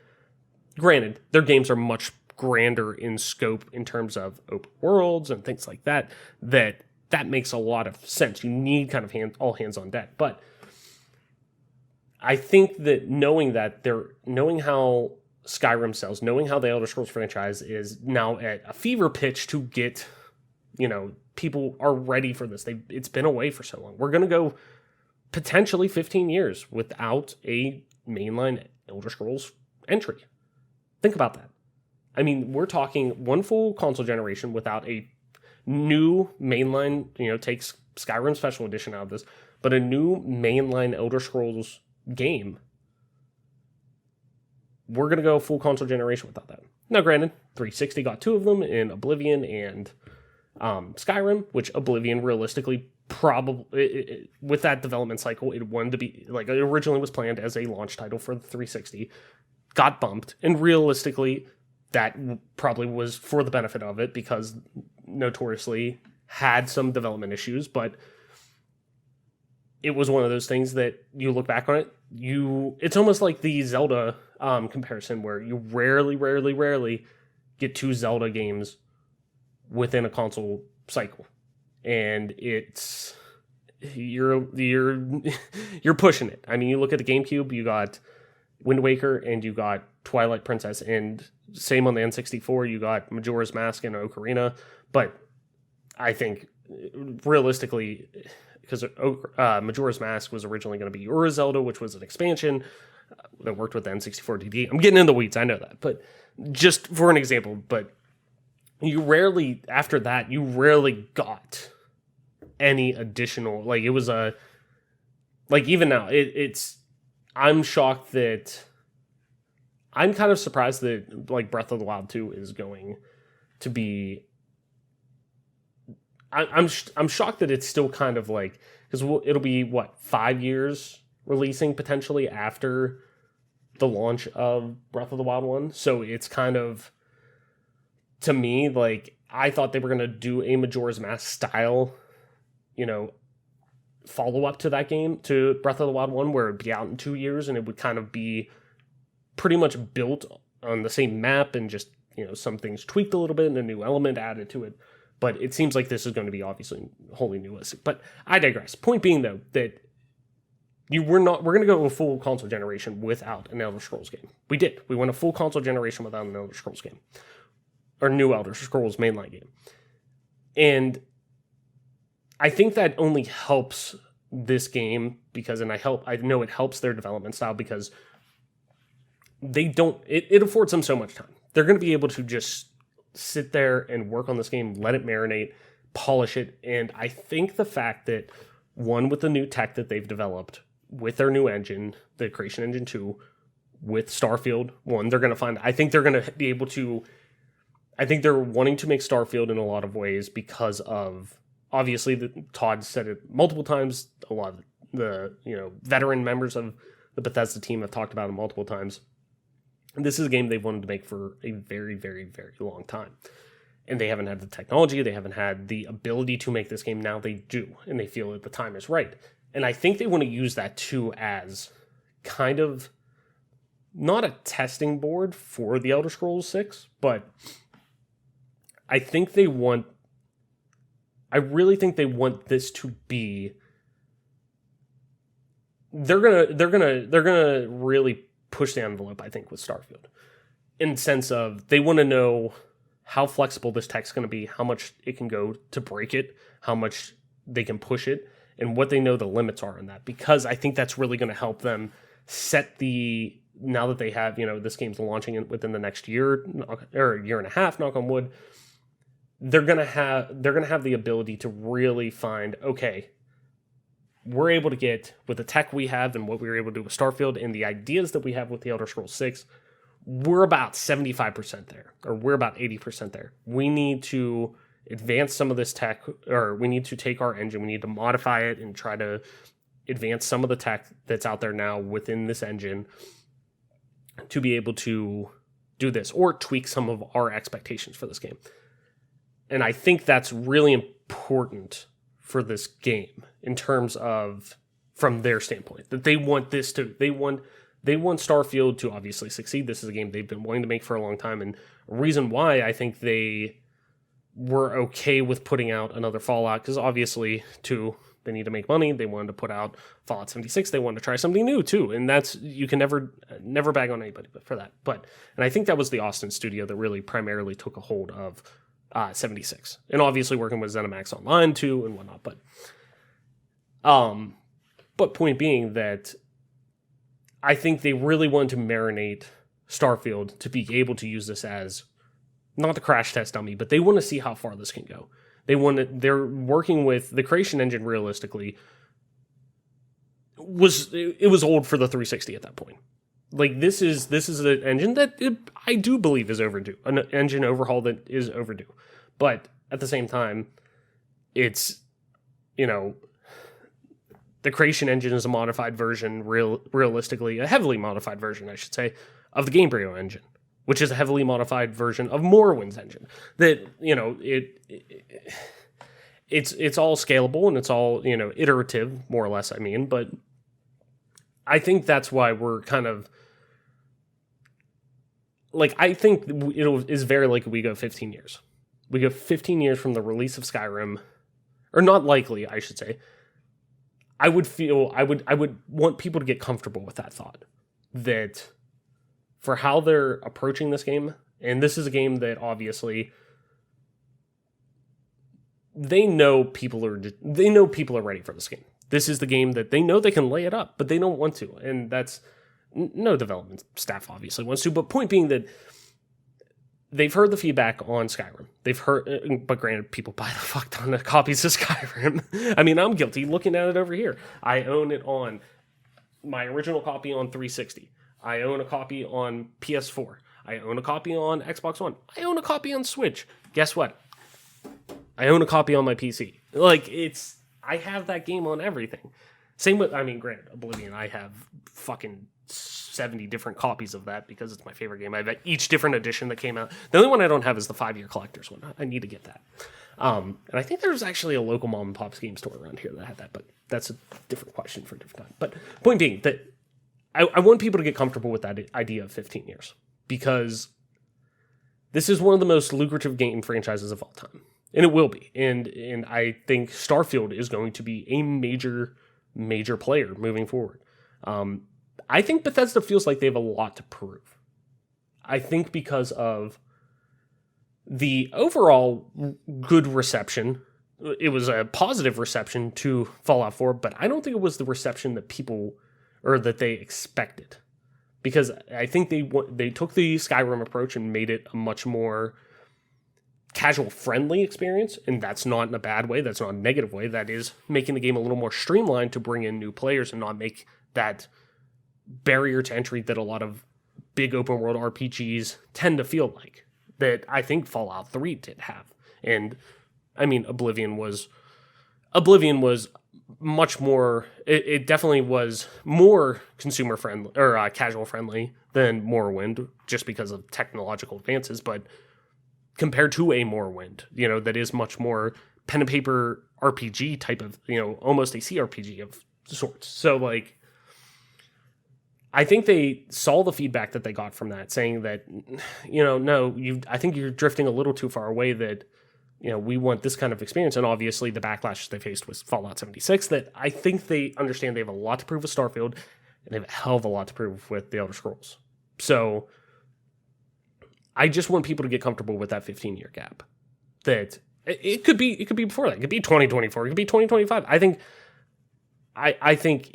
Granted, their games are much grander in scope in terms of open worlds and things like that, that makes a lot of sense. You need kind of all hands on deck. But I think that knowing how Skyrim sells, knowing how the Elder Scrolls franchise is now at a fever pitch to get, people are ready for this. It's been away for so long. We're going to go potentially 15 years without a mainline Elder Scrolls entry. Think about that. I mean, we're talking one full console generation without a new mainline, take Skyrim Special Edition out of this, but a new mainline Elder Scrolls game. We're going to go full console generation without that. Now, granted, 360 got 2 of them in Oblivion and Skyrim, which Oblivion realistically probably, with that development cycle, it wanted to be, like, it originally was planned as a launch title for the 360, got bumped, and realistically, that probably was for the benefit of it because notoriously had some development issues, but it was one of those things that you look back on it, it's almost like the Zelda comparison where you rarely get 2 Zelda games within a console cycle. And it's you're pushing it. I mean, you look at the GameCube, you got Wind Waker and you got Twilight Princess, and same on the N64, you got Majora's Mask and Ocarina. But I think realistically, because Majora's Mask was originally going to be Ura Zelda, which was an expansion that worked with the N64 DD. I'm getting in the weeds, I know that, but just for an example. But after that, you rarely got any additional, like, it was even now, I'm shocked that, I'm kind of surprised that, like, Breath of the Wild 2 is going to be, I'm shocked that it's still kind of like, because it'll be, 5 years releasing potentially after the launch of Breath of the Wild 1. So it's kind of, to me, like, I thought they were going to do a Majora's Mask style, follow-up to that game, to Breath of the Wild 1, where it'd be out in 2 years, and it would kind of be pretty much built on the same map, and just, some things tweaked a little bit, and a new element added to it. But it seems like this is going to be obviously wholly new. But I digress. Point being, though, that we're going to go a full console generation without an Elder Scrolls game. We did. We went a full console generation without an Elder Scrolls game. Or new Elder Scrolls mainline game. And I think that only helps this game because, and I know it helps their development style because it affords them so much time. They're going to be able to just sit there and work on this game, let it marinate, polish it. And I think the fact that, one, with the new tech that they've developed, with their new engine, the Creation Engine 2, with Starfield, I think they're going to be able to, I think they're wanting to make Starfield in a lot of ways because of, obviously, Todd said it multiple times, a lot of the veteran members of the Bethesda team have talked about it multiple times. And this is a game they've wanted to make for a very, very, very long time. And they haven't had the technology, they haven't had the ability to make this game. Now they do, and they feel that the time is right. And I think they want to use that too as kind of not a testing board for the Elder Scrolls 6, but I really think they want this to be, they're gonna really push the envelope, I think, with Starfield, in the sense of they want to know how flexible this tech's going to be, how much it can go to break it, how much they can push it, and what they know the limits are in that. Because I think that's really going to help them set now that they have, this game's launching within the next year or year and a half, knock on wood, they're gonna have the ability to really find, okay, we're able to get, with the tech we have and what we were able to do with Starfield and the ideas that we have with the Elder Scrolls 6, we're about 75% there, or we're about 80% there. We need to advance some of this tech, or we need to take our engine, we need to modify it and try to advance some of the tech that's out there now within this engine to be able to do this, or tweak some of our expectations for this game. And I think that's really important for this game in terms of, from their standpoint, that they want Starfield to obviously succeed. This is a game they've been wanting to make for a long time, and a reason why I think they were okay with putting out another Fallout, because obviously, too, they need to make money. They wanted to put out Fallout 76. They wanted to try something new too, and that's, you can never bag on anybody for that. And I think that was the Austin studio that really primarily took a hold of 76, and obviously working with ZeniMax Online too and whatnot. But point being that I think they really wanted to marinate Starfield to be able to use this as not the crash test dummy, but they want to see how far this can go. They're working with the creation engine. Realistically, it was old for the 360 at that point. Like this is an engine that I do believe is overdue, an engine overhaul that is overdue. But at the same time, it's, the creation engine is a modified version, realistically, a heavily modified version, I should say, of the Gamebryo engine, which is a heavily modified version of Morrowind's engine. That, it's all scalable and it's all, iterative, more or less, but I think that's why we're kind of, I think it is very likely we go 15 years. We go 15 years from the release of Skyrim, or not likely, I should say. I would want people to get comfortable with that thought, that for how they're approaching this game, and this is a game that obviously they know people are ready for this game. This is the game that they know they can lay it up, but they don't want to, and that's no development staff obviously wants to. But point being that they've heard the feedback on Skyrim. They've heard, but granted, people buy the fuck ton of copies of Skyrim. I mean, I'm guilty looking at it over here. I own it on my original copy on 360. I own a copy on PS4. I own a copy on Xbox One. I own a copy on Switch. Guess what? I own a copy on my PC. I have that game on everything. Same with, granted, Oblivion, I have fucking 70 different copies of that because it's my favorite game. I have each different edition that came out. The only one I don't have is the 5-year collector's one. I need to get that. And I think there's actually a local mom and pop's game store around here that had that, but that's a different question for a different time. But point being that I want people to get comfortable with that idea of 15 years because this is one of the most lucrative game franchises of all time. And it will be. And I think Starfield is going to be a major player moving forward. I think Bethesda feels like they have a lot to prove. I think because of the overall good reception, it was a positive reception to Fallout 4, but I don't think it was the reception that people, or that they expected. Because I think they took the Skyrim approach and made it a much more casual-friendly experience, and that's not in a bad way, that's not a negative way, that is making the game a little more streamlined to bring in new players and not make that barrier to entry that a lot of big open world RPGs tend to feel like, that I think Fallout 3 did have. And Oblivion was much more, it definitely was more consumer friendly or casual friendly than Morrowind, just because of technological advances. But compared to a Morrowind, that is much more pen and paper RPG type of, almost a CRPG of sorts. So I think they saw the feedback that they got from that, saying that, I think you're drifting a little too far away, that, we want this kind of experience. And obviously the backlash they faced was Fallout 76, that I think they understand they have a lot to prove with Starfield, and they have a hell of a lot to prove with the Elder Scrolls. So I just want people to get comfortable with that 15-year gap. That it could be before that. It could be 2024. It could be 2025. I think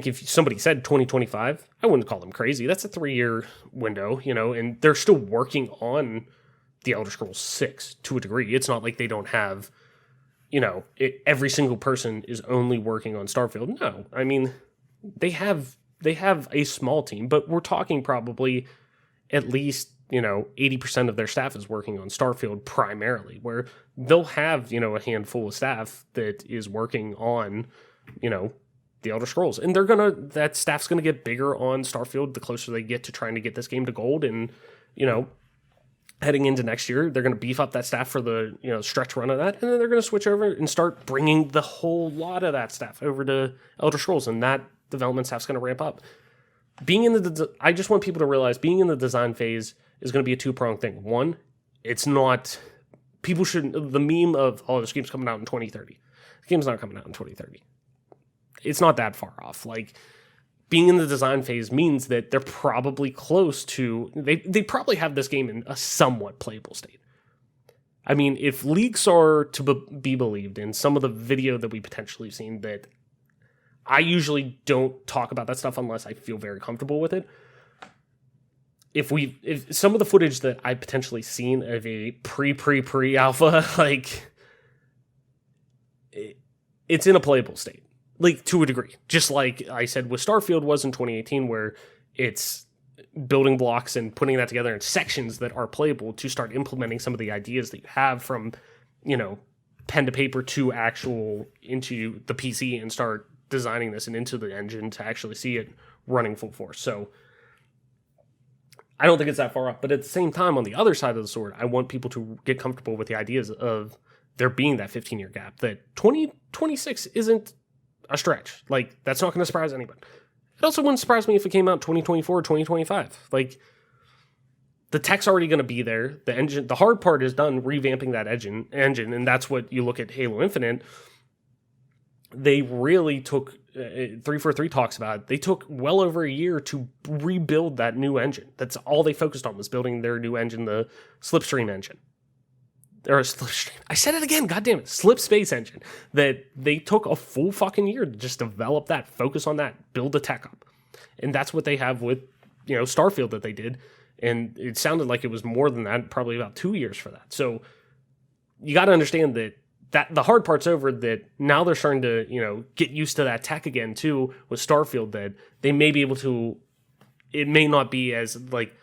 if somebody said 2025, I wouldn't call them crazy. That's a 3-year window, and they're still working on the Elder Scrolls 6 to a degree. It's not like they don't have, every single person is only working on Starfield. No, they have a small team, but we're talking probably at least, 80% of their staff is working on Starfield primarily, where they'll have, a handful of staff that is working on, the Elder Scrolls. And that staff's gonna get bigger on Starfield the closer they get to trying to get this game to gold. And, heading into next year, they're gonna beef up that staff for the, stretch run of that. And then they're gonna switch over and start bringing the whole lot of that staff over to Elder Scrolls. And that development staff's gonna ramp up. I just want people to realize being in the design phase is going to be a two-pronged thing. One, it's not, people shouldn't, the meme of, this game's coming out in 2030. The game's not coming out in 2030. It's not that far off. Being in the design phase means that they're probably close to, they probably have this game in a somewhat playable state. If leaks are to be believed, in some of the video that we potentially have seen, that I usually don't talk about that stuff unless I feel very comfortable with it. if some of the footage that I potentially seen of a pre alpha, like it's in a playable state, like to a degree, just like I said with Starfield was in 2018, where it's building blocks and putting that together in sections that are playable to start implementing some of the ideas that you have from, pen to paper to actual into the PC and start designing this and into the engine to actually see it running full force. So I don't think it's that far off, but at the same time, on the other side of the sword, I want people to get comfortable with the ideas of there being that 15-year gap, that 2026 isn't a stretch. Like, that's not going to surprise anyone. It also wouldn't surprise me if it came out 2024 or 2025. Like, the tech's already going to be there. The engine, the hard part is done revamping that engine, and that's what you look at Halo Infinite. They really took 343 talks about it. They took well over a year to rebuild that new engine. That's all they focused on, was building their new engine, the Slipstream engine. Or Slipstream. I said it again, goddamn it. Slip Space engine. That they took a full fucking year to just develop that, focus on that, build the tech up. And that's what they have with, Starfield that they did. And it sounded like it was more than that, probably about 2 years for that. So you got to understand that the hard part's over, that now they're starting to, get used to that tech again too with Starfield, that they may be able to, it may not be as, like,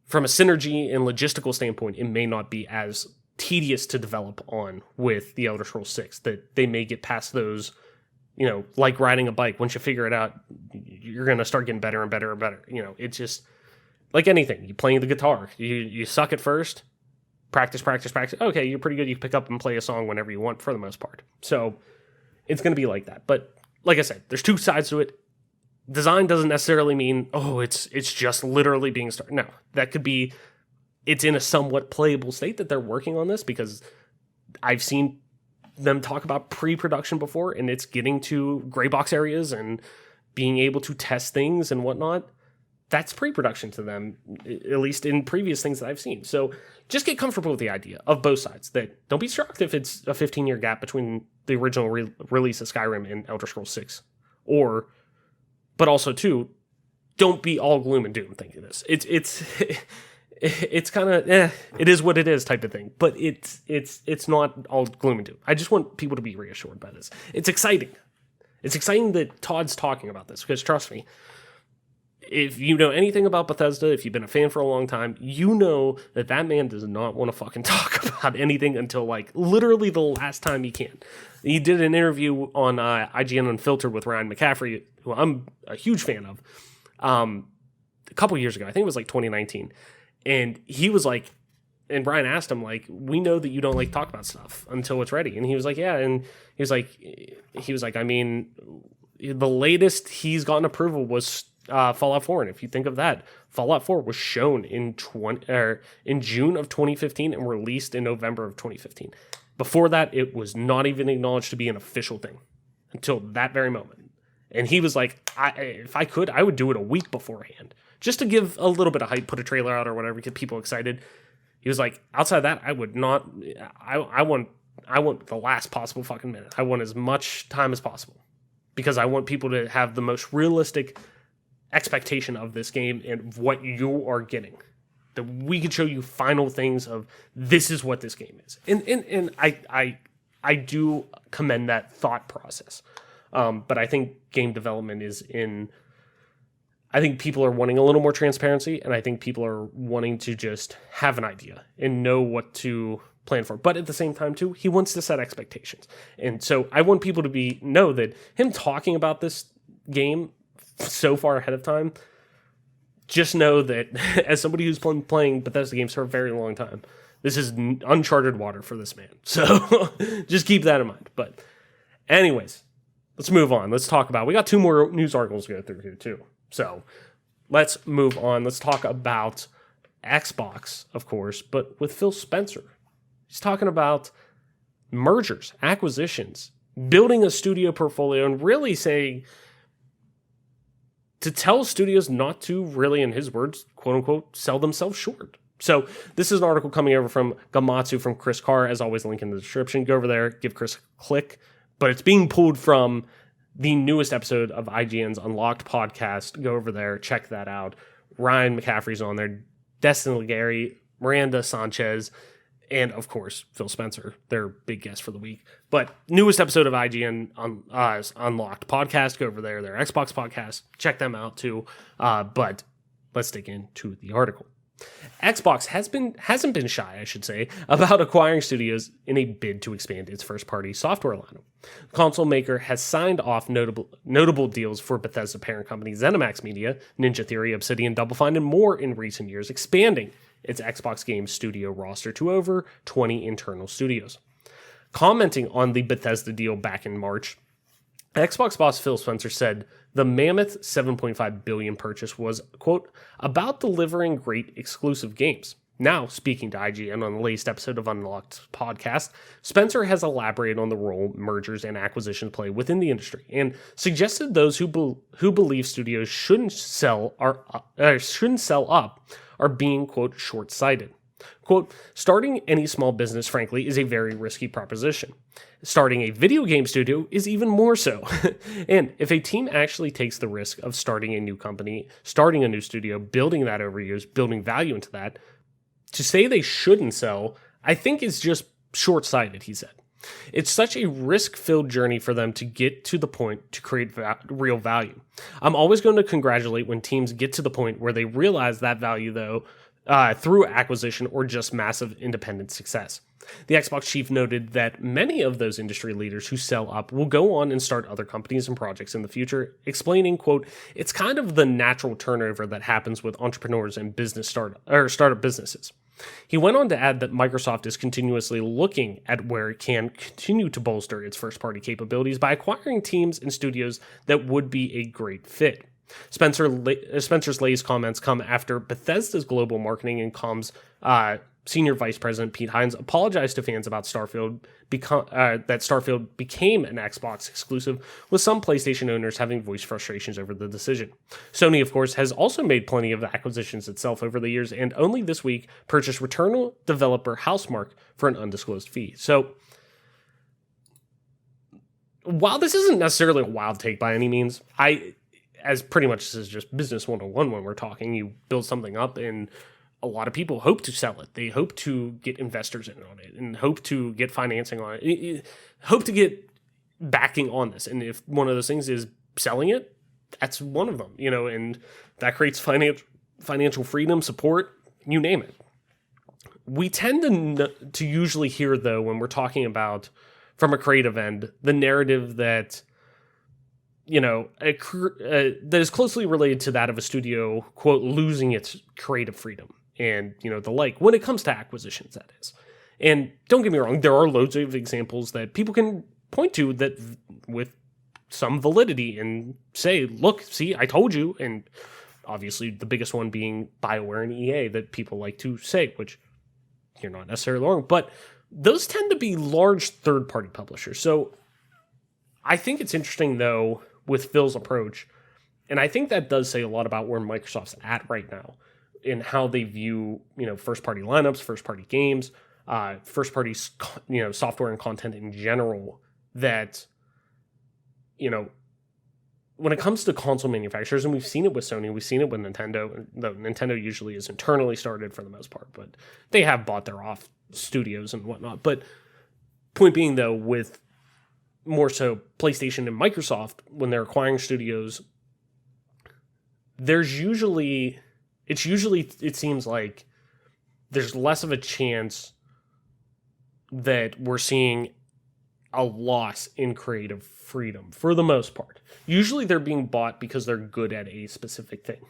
from a synergy and logistical standpoint, it may not be as tedious to develop on with the Elder Scrolls 6, that they may get past those, like riding a bike. Once you figure it out, you're going to start getting better and better and better. It's just like anything. You playing the guitar, you suck at first, practice. Okay, you're pretty good. You pick up and play a song whenever you want for the most part. So it's going to be like that. But like I said, there's two sides to it. Design doesn't necessarily mean, it's just literally being started. No, that could be, it's in a somewhat playable state that they're working on this, because I've seen them talk about pre-production before, and it's getting to gray box areas and being able to test things and whatnot. That's pre-production to them, at least in previous things that I've seen. So just get comfortable with the idea of both sides. That don't be shocked if it's a 15-year gap between the original release of Skyrim and Elder Scrolls 6. But also, too, don't be all gloom and doom thinking this. It's kind of, it is what it is type of thing. But it's not all gloom and doom. I just want people to be reassured by this. It's exciting. It's exciting that Todd's talking about this, because trust me, if you know anything about Bethesda, if you've been a fan for a long time, you know that man does not want to fucking talk about anything until, like, literally the last time he can. He did an interview on IGN Unfiltered with Ryan McCaffrey, who I'm a huge fan of, a couple years ago. I think it was like 2019. And he was like, and Brian asked him, like, we know that you don't like talk about stuff until it's ready. And he was like, yeah. And he was like, I mean, the latest he's gotten approval was Fallout 4. And if you think of that, Fallout 4 was shown in June of 2015 and released in November of 2015. Before that, it was not even acknowledged to be an official thing until that very moment. And he was like, if I could, I would do it a week beforehand, just to give a little bit of hype, put a trailer out or whatever, get people excited. He was like, outside of that, I would not. I want the last possible fucking minute. I want as much time as possible, because I want people to have the most realistic expectation of this game and what you are getting. That we could show you final things of, this is what this game is. And I do commend that thought process. But I think game development is I think people are wanting a little more transparency, and I think people are wanting to just have an idea and know what to plan for. But at the same time, too, he wants to set expectations. And so I want people to know that him talking about this game so far ahead of time, just know that as somebody who's been playing Bethesda games for a very long time, this is uncharted water for this man. So just keep that in mind. But anyways, let's move on. Let's talk about, we got 2 more news articles to go through here too. So let's move on. Let's talk about Xbox, of course, but with Phil Spencer. He's talking about mergers, acquisitions, building a studio portfolio, and really saying, to tell studios not to really, in his words, quote unquote, sell themselves short. So this is an article coming over from Gamatsu from Chris Carr, as always, link in the description. Go over there, give Chris a click. But it's being pulled from the newest episode of IGN's Unlocked podcast. Go over there, check that out. Ryan McCaffrey's on there, Destin Legary, Miranda Sanchez, and of course Phil Spencer, their big guest for the week. But newest episode of IGN Unlocked podcast, go over there, their Xbox podcast, check them out too. But let's dig into the article. Xbox hasn't been shy, I should say, about acquiring studios in a bid to expand its first-party software lineup. The console maker has signed off notable deals for Bethesda parent company ZeniMax Media, Ninja Theory, Obsidian, Double Fine, and more in recent years, expanding its Xbox game studio roster to over 20 internal studios. Commenting on the Bethesda deal back in March, Xbox boss Phil Spencer said the mammoth $7.5 billion purchase was, quote, about delivering great exclusive games. Now, speaking to IGN on the latest episode of Unlocked podcast, Spencer has elaborated on the role mergers and acquisitions play within the industry and suggested those who believe studios shouldn't sell up are being, quote, short-sighted. Quote, starting any small business, frankly, is a very risky proposition. Starting a video game studio is even more so. And if a team actually takes the risk of starting a new company, starting a new studio, building that over years, building value into that, to say they shouldn't sell, I think is just short-sighted, he said. It's such a risk-filled journey for them to get to the point to create real value. I'm always going to congratulate when teams get to the point where they realize that value, though, through acquisition or just massive independent success. The Xbox chief noted that many of those industry leaders who sell up will go on and start other companies and projects in the future, explaining, quote, it's kind of the natural turnover that happens with entrepreneurs and startup businesses. He went on to add that Microsoft is continuously looking at where it can continue to bolster its first-party capabilities by acquiring teams and studios that would be a great fit. Spencer's latest comments come after Bethesda's global marketing and comms senior vice president Pete Hines apologized to fans about that Starfield became an Xbox exclusive, with some PlayStation owners having voiced frustrations over the decision. Sony, of course, has also made plenty of acquisitions itself over the years, and only this week purchased Returnal developer Housemarque for an undisclosed fee. So, while this isn't necessarily a wild take by any means, as pretty much this is just business 101 when we're talking, you build something up and a lot of people hope to sell it. They hope to get investors in on it and hope to get financing on it, hope to get backing on this. And if one of those things is selling it, that's one of them, and that creates financial freedom, support, you name it. We tend to usually hear, though, when we're talking about, from a creative end, the narrative that that is closely related to that of a studio, quote, losing its creative freedom and, the like, when it comes to acquisitions, that is. And don't get me wrong, there are loads of examples that people can point to that with some validity and say, look, see, I told you. And obviously the biggest one being BioWare and EA that people like to say, which you're not necessarily wrong, but those tend to be large third-party publishers. So I think it's interesting, though, with Phil's approach, and I think that does say a lot about where Microsoft's at right now in how they view, first-party lineups, first-party games, first-party, software and content in general, that, when it comes to console manufacturers, and we've seen it with Sony, we've seen it with Nintendo, though Nintendo usually is internally started for the most part, but they have bought their off studios and whatnot. But point being, though, with more so PlayStation and Microsoft, when they're acquiring studios, it seems like there's less of a chance that we're seeing a loss in creative freedom for the most part. Usually they're being bought because they're good at a specific thing.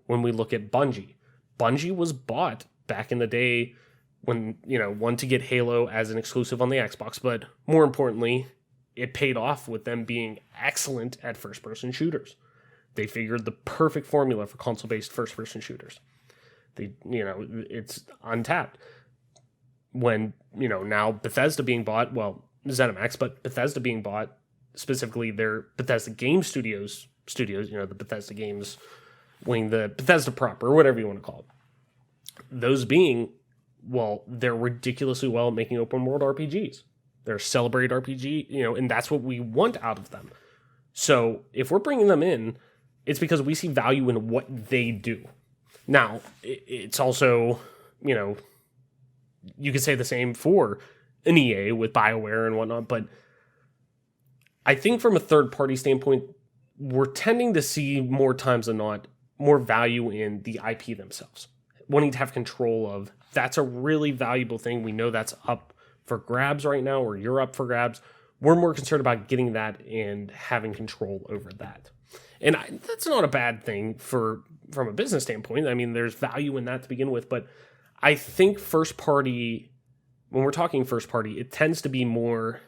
When we look at Bungie was bought back in the day when, one, to get Halo as an exclusive on the Xbox, but more importantly, it paid off with them being excellent at first-person shooters. They figured the perfect formula for console-based first-person shooters. It's untapped. When, now Bethesda being bought, well, ZeniMax, but Bethesda being bought, specifically their Bethesda Game Studios, the Bethesda Games wing, the Bethesda proper, or whatever you want to call it. Those being, well, they're ridiculously well at making open world RPGs. They're celebrated RPG, and that's what we want out of them. So if we're bringing them in, it's because we see value in what they do. Now, it's also, you could say the same for an EA with BioWare and whatnot, but I think from a third-party standpoint, we're tending to see more times than not more value in the IP themselves, wanting to have control of. That's a really valuable thing. We know that's up for grabs right now, or you're up for grabs. We're more concerned about getting that and having control over that. And that's not a bad thing from a business standpoint. I mean, there's value in that to begin with, but I think first party, when we're talking first party, it tends to be more,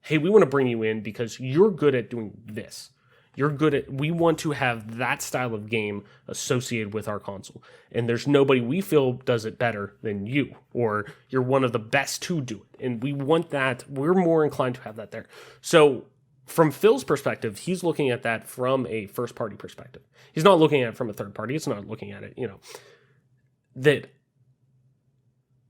hey, we want to bring you in because you're good at doing this. We want to have that style of game associated with our console. And there's nobody we feel does it better than you, or you're one of the best to do it. And we want that. We're more inclined to have that there. So from Phil's perspective, he's looking at that from a first party perspective. He's not looking at it from a third party. It's not looking at it, that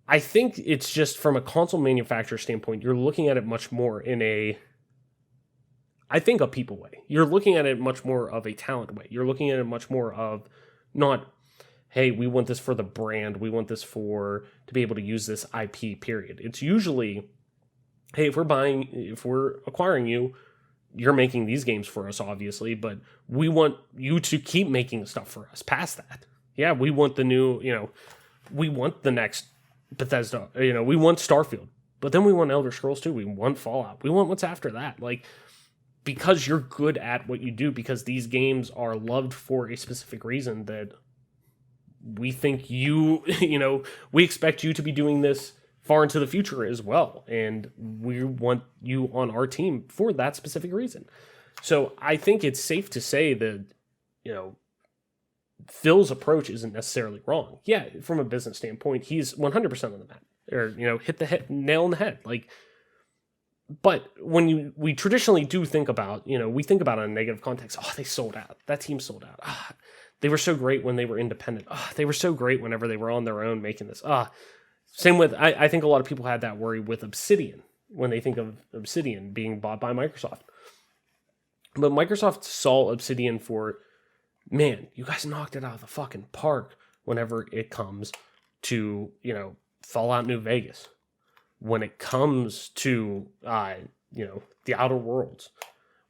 I think it's just from a console manufacturer standpoint, you're looking at it much more in a people way. You're looking at it much more of a talent way. You're looking at it much more of not, hey, we want this for the brand. We want this to be able to use this IP, period. It's usually, hey, if we're acquiring you, you're making these games for us, obviously, but we want you to keep making stuff for us past that. Yeah, we want the new, we want the next Bethesda, we want Starfield, but then we want Elder Scrolls 2. We want Fallout. We want what's after that. Because you're good at what you do, because these games are loved for a specific reason, that we think we expect you to be doing this far into the future as well. And we want you on our team for that specific reason. So I think it's safe to say that, Phil's approach isn't necessarily wrong. Yeah, from a business standpoint, he's 100% on the map, or, hit the nail on the head. But when we traditionally do think about, we think about it in a negative context. Oh, they sold out. That team sold out. They were so great when they were independent. They were so great whenever they were on their own making this. Same with, I think a lot of people had that worry with Obsidian when they think of Obsidian being bought by Microsoft. But Microsoft saw Obsidian for, man, you guys knocked it out of the fucking park whenever it comes to, Fallout New Vegas. When it comes to, the Outer Worlds.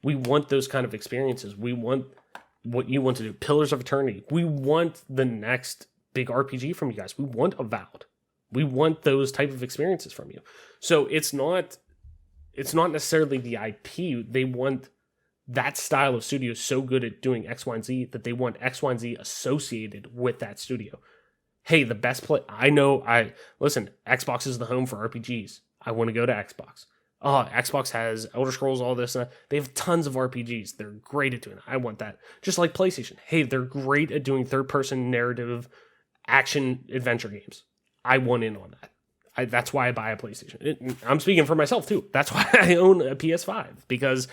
We want those kind of experiences. We want what you want to do. Pillars of Eternity. We want the next big RPG from you guys. We want Avowed. We want those type of experiences from you. So it's not necessarily the IP. They want that style of studio so good at doing X, Y, and Z that they want X, Y, and Z associated with that studio. Hey, the best play. Listen, Xbox is the home for RPGs. I want to go to Xbox. Xbox has Elder Scrolls, all this. They have tons of RPGs. They're great at doing it. I want that. Just like PlayStation. Hey, they're great at doing third-person narrative action adventure games. I want in on that. That's why I buy a PlayStation. I'm speaking for myself, too. That's why I own a PS5, because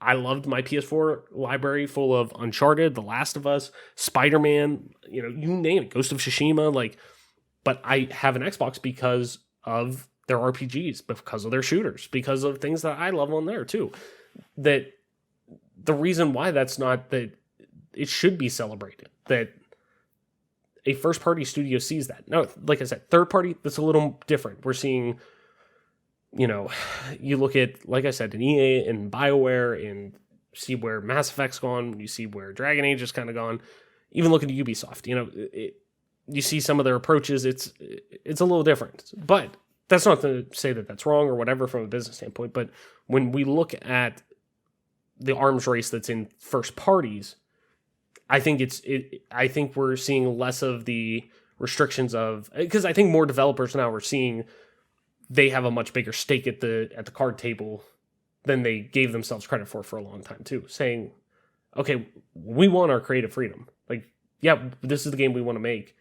I loved my PS4 library full of Uncharted, The Last of Us, Spider-Man, you name it, Ghost of Tsushima, but I have an Xbox because of their RPGs, because of their shooters, because of things that I love on there too. That the reason why that's not that it should be celebrated, that a first-party studio sees that. No, like I said, third-party, that's a little different. We're seeing, you look at, like I said, an EA and BioWare, and see where Mass Effect's gone. You see where Dragon Age is kind of gone. Even look at Ubisoft. You see some of their approaches. It's a little different. But that's not to say that that's wrong or whatever from a business standpoint. But when we look at the arms race that's in first parties, I think I think we're seeing less of the restrictions of, because I think more developers now are seeing they have a much bigger stake at the card table than they gave themselves credit for a long time too. Saying, okay, we want our creative freedom. Yeah, this is the game we want to make.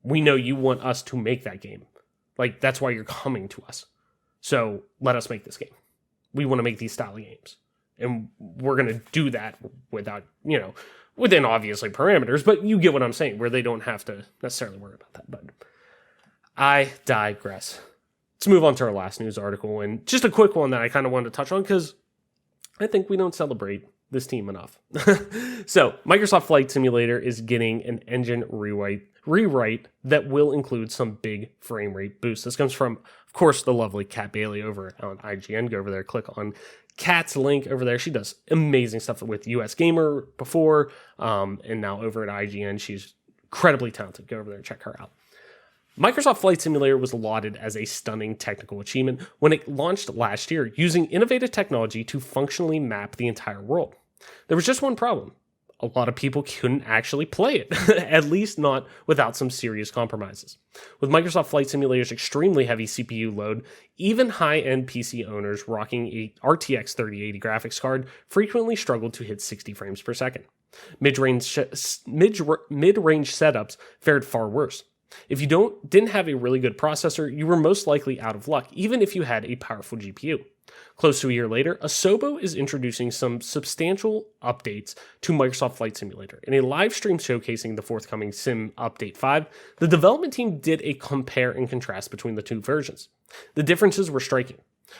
We know you want us to make that game. That's why you're coming to us. So let us make this game. We want to make these style of games. And we're going to do that without, within obviously parameters, but you get what I'm saying, where they don't have to necessarily worry about that. But I digress. Let's move on to our last news article, and just a quick one that I kind of wanted to touch on, because I think we don't celebrate this team enough. So, Microsoft Flight Simulator is getting an engine rewrite that will include some big frame rate boosts. This comes from, of course, the lovely Kat Bailey over on IGN. Go over there, click on Kat's link over there. She does amazing stuff with US Gamer before, and now over at IGN. She's incredibly talented. Go over there and check her out. Microsoft Flight Simulator was lauded as a stunning technical achievement when it launched last year, using innovative technology to functionally map the entire world. There was just one problem. A lot of people couldn't actually play it, at least not without some serious compromises. With Microsoft Flight Simulator's extremely heavy CPU load, even high-end PC owners rocking a RTX 3080 graphics card frequently struggled to hit 60 frames per second. Mid-range setups fared far worse. If you didn't have a really good processor, you were most likely out of luck, even if you had a powerful GPU. Close to a year later, Asobo is introducing some substantial updates to Microsoft Flight Simulator. In a live stream showcasing the forthcoming Sim Update 5, the development team did a compare and contrast between the two versions. The differences were striking.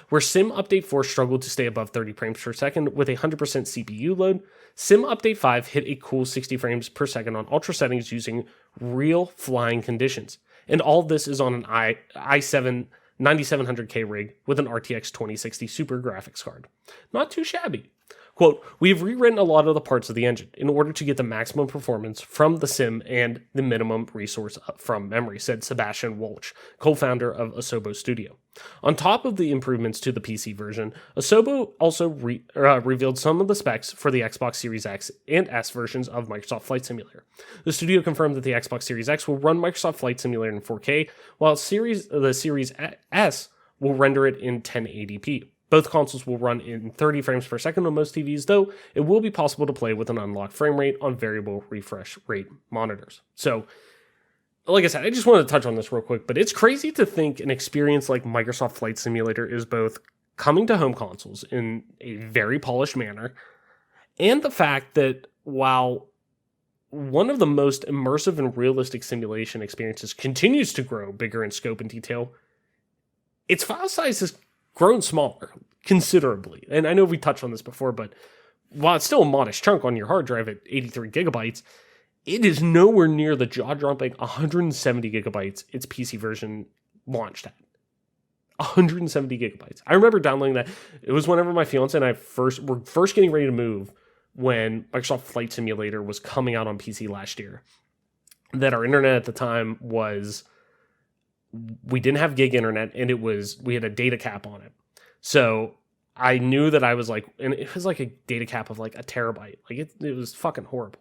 Where Sim Update 4 struggled to stay above 30 frames per second with a 100% CPU load, Sim Update 5 hit a cool 60 frames per second on ultra settings using real flying conditions. And all of this is on an i7 9700K rig with an RTX 2060 Super graphics card. Not too shabby. Quote, "We've rewritten a lot of the parts of the engine in order to get the maximum performance from the sim and the minimum resource from memory," said Sebastian Walsh, co-founder of Asobo Studio. On top of the improvements to the PC version, Asobo also revealed some of the specs for the Xbox Series X and S versions of Microsoft Flight Simulator. The studio confirmed that the Xbox Series X will run Microsoft Flight Simulator in 4K, while the Series S will render it in 1080p. Both consoles will run in 30 frames per second on most TVs, though it will be possible to play with an unlocked frame rate on variable refresh rate monitors. So, like I said, I just wanted to touch on this real quick, but it's crazy to think an experience like Microsoft Flight Simulator is both coming to home consoles in a very polished manner, and the fact that while one of the most immersive and realistic simulation experiences continues to grow bigger in scope and detail, its file size has grown smaller considerably. And I know we touched on this before, but while it's still a modest chunk on your hard drive at 83 gigabytes, it is nowhere near the jaw-dropping 170 gigabytes its PC version launched at. 170 gigabytes. I remember downloading that. It was whenever my fiance and I were first getting ready to move, when Microsoft Flight Simulator was coming out on PC last year. That our internet at the time was, we didn't have gig internet, and we had a data cap on it. So I knew that I was like, and it was like a data cap of like a terabyte. Like it was fucking horrible.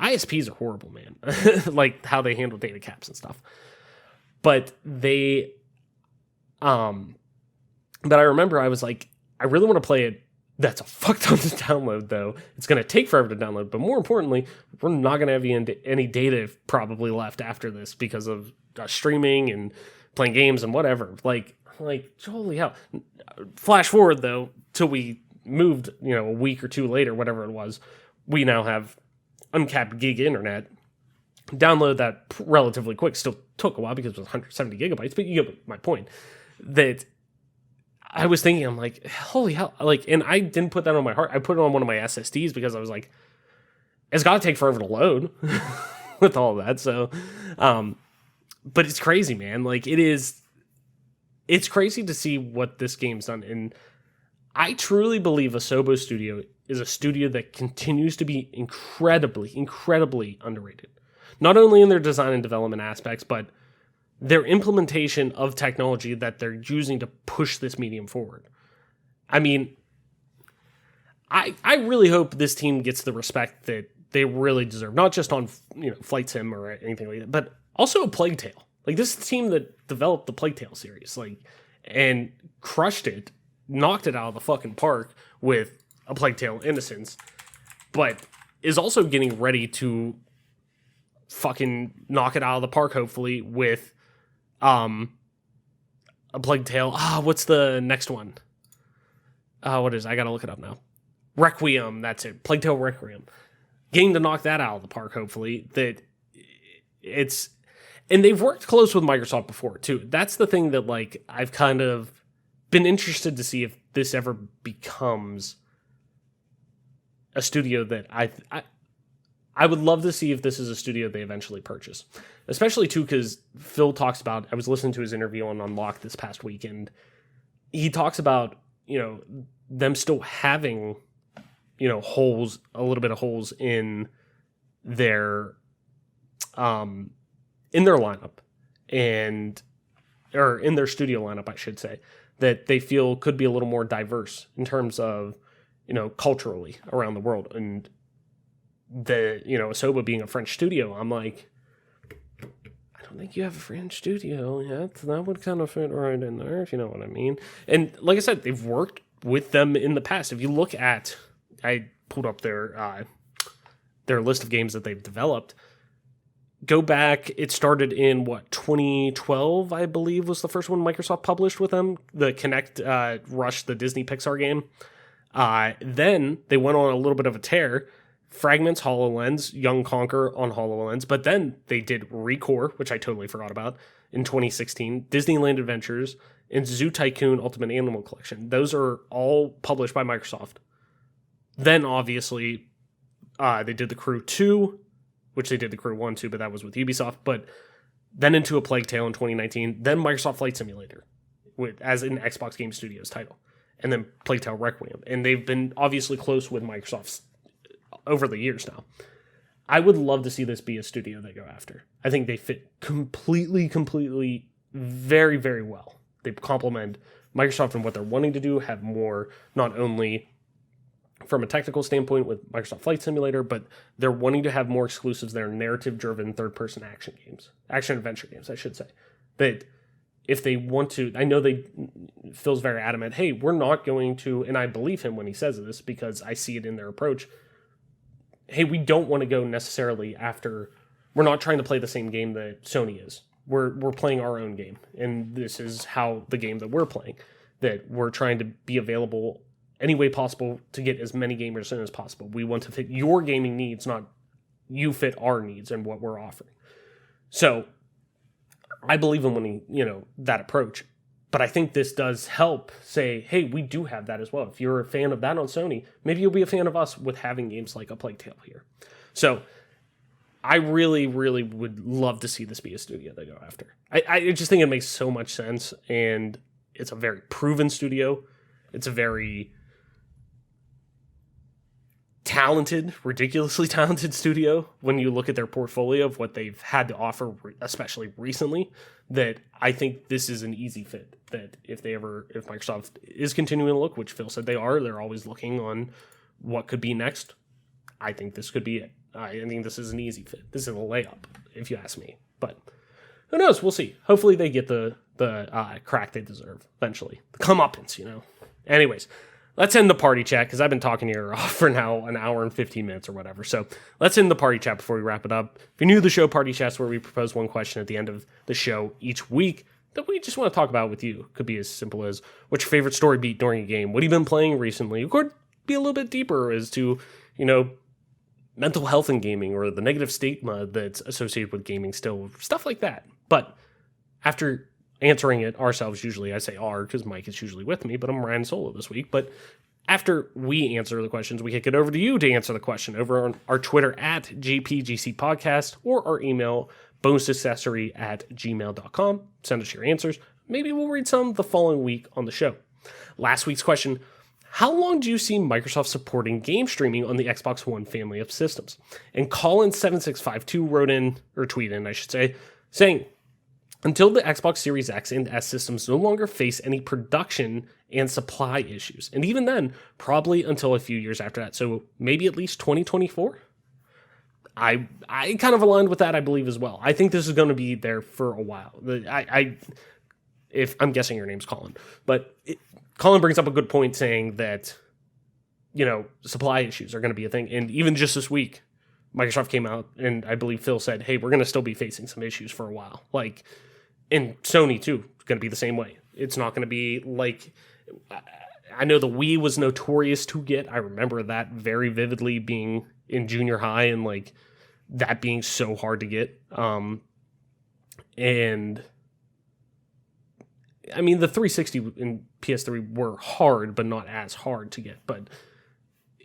ISPs are horrible, man. Like how they handle data caps and stuff. But but I remember I was like, I really want to play it. That's a fuck ton to download, though. It's going to take forever to download. But more importantly, we're not going to have any data probably left after this because of streaming and playing games and whatever. Like holy hell. Flash forward, though, till we moved, a week or two later, whatever it was, we now have uncapped gig internet. Download that relatively quick. Still took a while because it was 170 gigabytes, but you get my point. That I was thinking, I'm like, holy hell. And I didn't put that on my heart. I put it on one of my SSDs because I was like, it's got to take forever to load with all of that. So, but it's crazy, man. It's crazy to see what this game's done. And I truly believe Asobo Studio is a studio that continues to be incredibly, incredibly underrated. Not only in their design and development aspects, but their implementation of technology that they're using to push this medium forward. I mean, I really hope this team gets the respect that they really deserve, not just on Flight Sim or anything like that, but also a Plague Tale. Like, this is the team that developed the Plague Tale series, and crushed it, knocked it out of the fucking park with a Plague Tale Innocence, but is also getting ready to fucking knock it out of the park, hopefully, with a Plague Tale. What's the next one? What is it? I gotta look it up now. Requiem, that's it. Plague Tale Requiem. Getting to knock that out of the park, hopefully. And they've worked close with Microsoft before, too. That's the thing that, I've kind of been interested to see if this ever becomes a studio that I would love to see if this is a studio they eventually purchase, especially too because Phil talks about. I was listening to his interview on Unlocked this past week, and he talks about them still having holes, a little bit of holes in their lineup or in their studio lineup, I should say, that they feel could be a little more diverse in terms of culturally around the world. And Asobo being a French studio, I'm like, I don't think you have a French studio yet. That would kind of fit right in there, if you know what I mean. And like I said, they've worked with them in the past. If you look at, I pulled up their list of games that they've developed. Go back, it started in 2012, I believe, was the first one Microsoft published with them, the Kinect Rush, the Disney Pixar game. Then they went on a little bit of a tear. Fragments, HoloLens, Young Conquer on HoloLens, but then they did Recore, which I totally forgot about, in 2016, Disneyland Adventures, and Zoo Tycoon Ultimate Animal Collection. Those are all published by Microsoft. Then, obviously, they did The Crew 2, which they did The Crew 1 too, but that was with Ubisoft. But then into A Plague Tale in 2019, then Microsoft Flight Simulator as an Xbox Game Studios title, and then Plague Tale Requiem. And they've been obviously close with Microsoft over the years now. I would love to see this be a studio they go after. I think they fit completely, very, very well. They complement Microsoft and what they're wanting to do, have more, not only from a technical standpoint with Microsoft Flight Simulator, but they're wanting to have more exclusives. They're narrative-driven third-person action-adventure games, I should say. That if they want to, I know Phil's very adamant, hey, we're not going to, and I believe him when he says this because I see it in their approach, hey, we don't want to go necessarily after, we're not trying to play the same game that Sony is. We're playing our own game, and this is how the game that we're playing, that we're trying to be available any way possible to get as many gamers in as possible. We want to fit your gaming needs, not you fit our needs and what we're offering. So I believe in that approach, but I think this does help say, hey, we do have that as well. If you're a fan of that on Sony, maybe you'll be a fan of us with having games like A Plague Tale here. So I really, really would love to see this be a studio they go after. I just think it makes so much sense, and it's a very proven studio. It's a very talented, ridiculously talented studio when you look at their portfolio of what they've had to offer, especially recently, that I think this is an easy fit. That if Microsoft is continuing to look, which Phil said they're always looking on what could be next. I think this could be it. I think this is an easy fit. This is a layup, if you ask me. But who knows? We'll see. Hopefully they get the crack they deserve eventually. The comeuppance, Anyways, let's end the party chat, because I've been talking here for now an hour and 15 minutes or whatever. So let's end the party chat before we wrap it up. If you're new to the show, Party Chat's where we propose one question at the end of the show each week that we just want to talk about with you. Could be as simple as, what's your favorite story beat during a game? What have you been playing recently? It could be a little bit deeper as to, mental health in gaming or the negative stigma that's associated with gaming still, stuff like that. But after answering it ourselves, usually I say our because Mike is usually with me, but I'm Ryan solo this week. But after we answer the questions, we kick it over to you to answer the question over on our Twitter at GPGC Podcast or our email bonusaccessory@gmail.com. Send us your answers. Maybe we'll read some the following week on the show. Last week's question: how long do you see Microsoft supporting game streaming on the Xbox One family of systems? And Colin7652 tweeted in, I should say, saying, until the Xbox Series X and S systems no longer face any production and supply issues. And even then, probably until a few years after that. So maybe at least 2024? I kind of aligned with that, I believe, as well. I think this is going to be there for a while. If I'm guessing your name's Colin, but Colin brings up a good point saying that, supply issues are going to be a thing. And even just this week, Microsoft came out and I believe Phil said, hey, we're going to still be facing some issues for a while. And Sony too, it's going to be the same way. It's not going to be like, I know the Wii was notorious to get. I remember that very vividly, being in junior high and that being so hard to get. And I mean, the 360 and PS3 were hard, but not as hard to get. But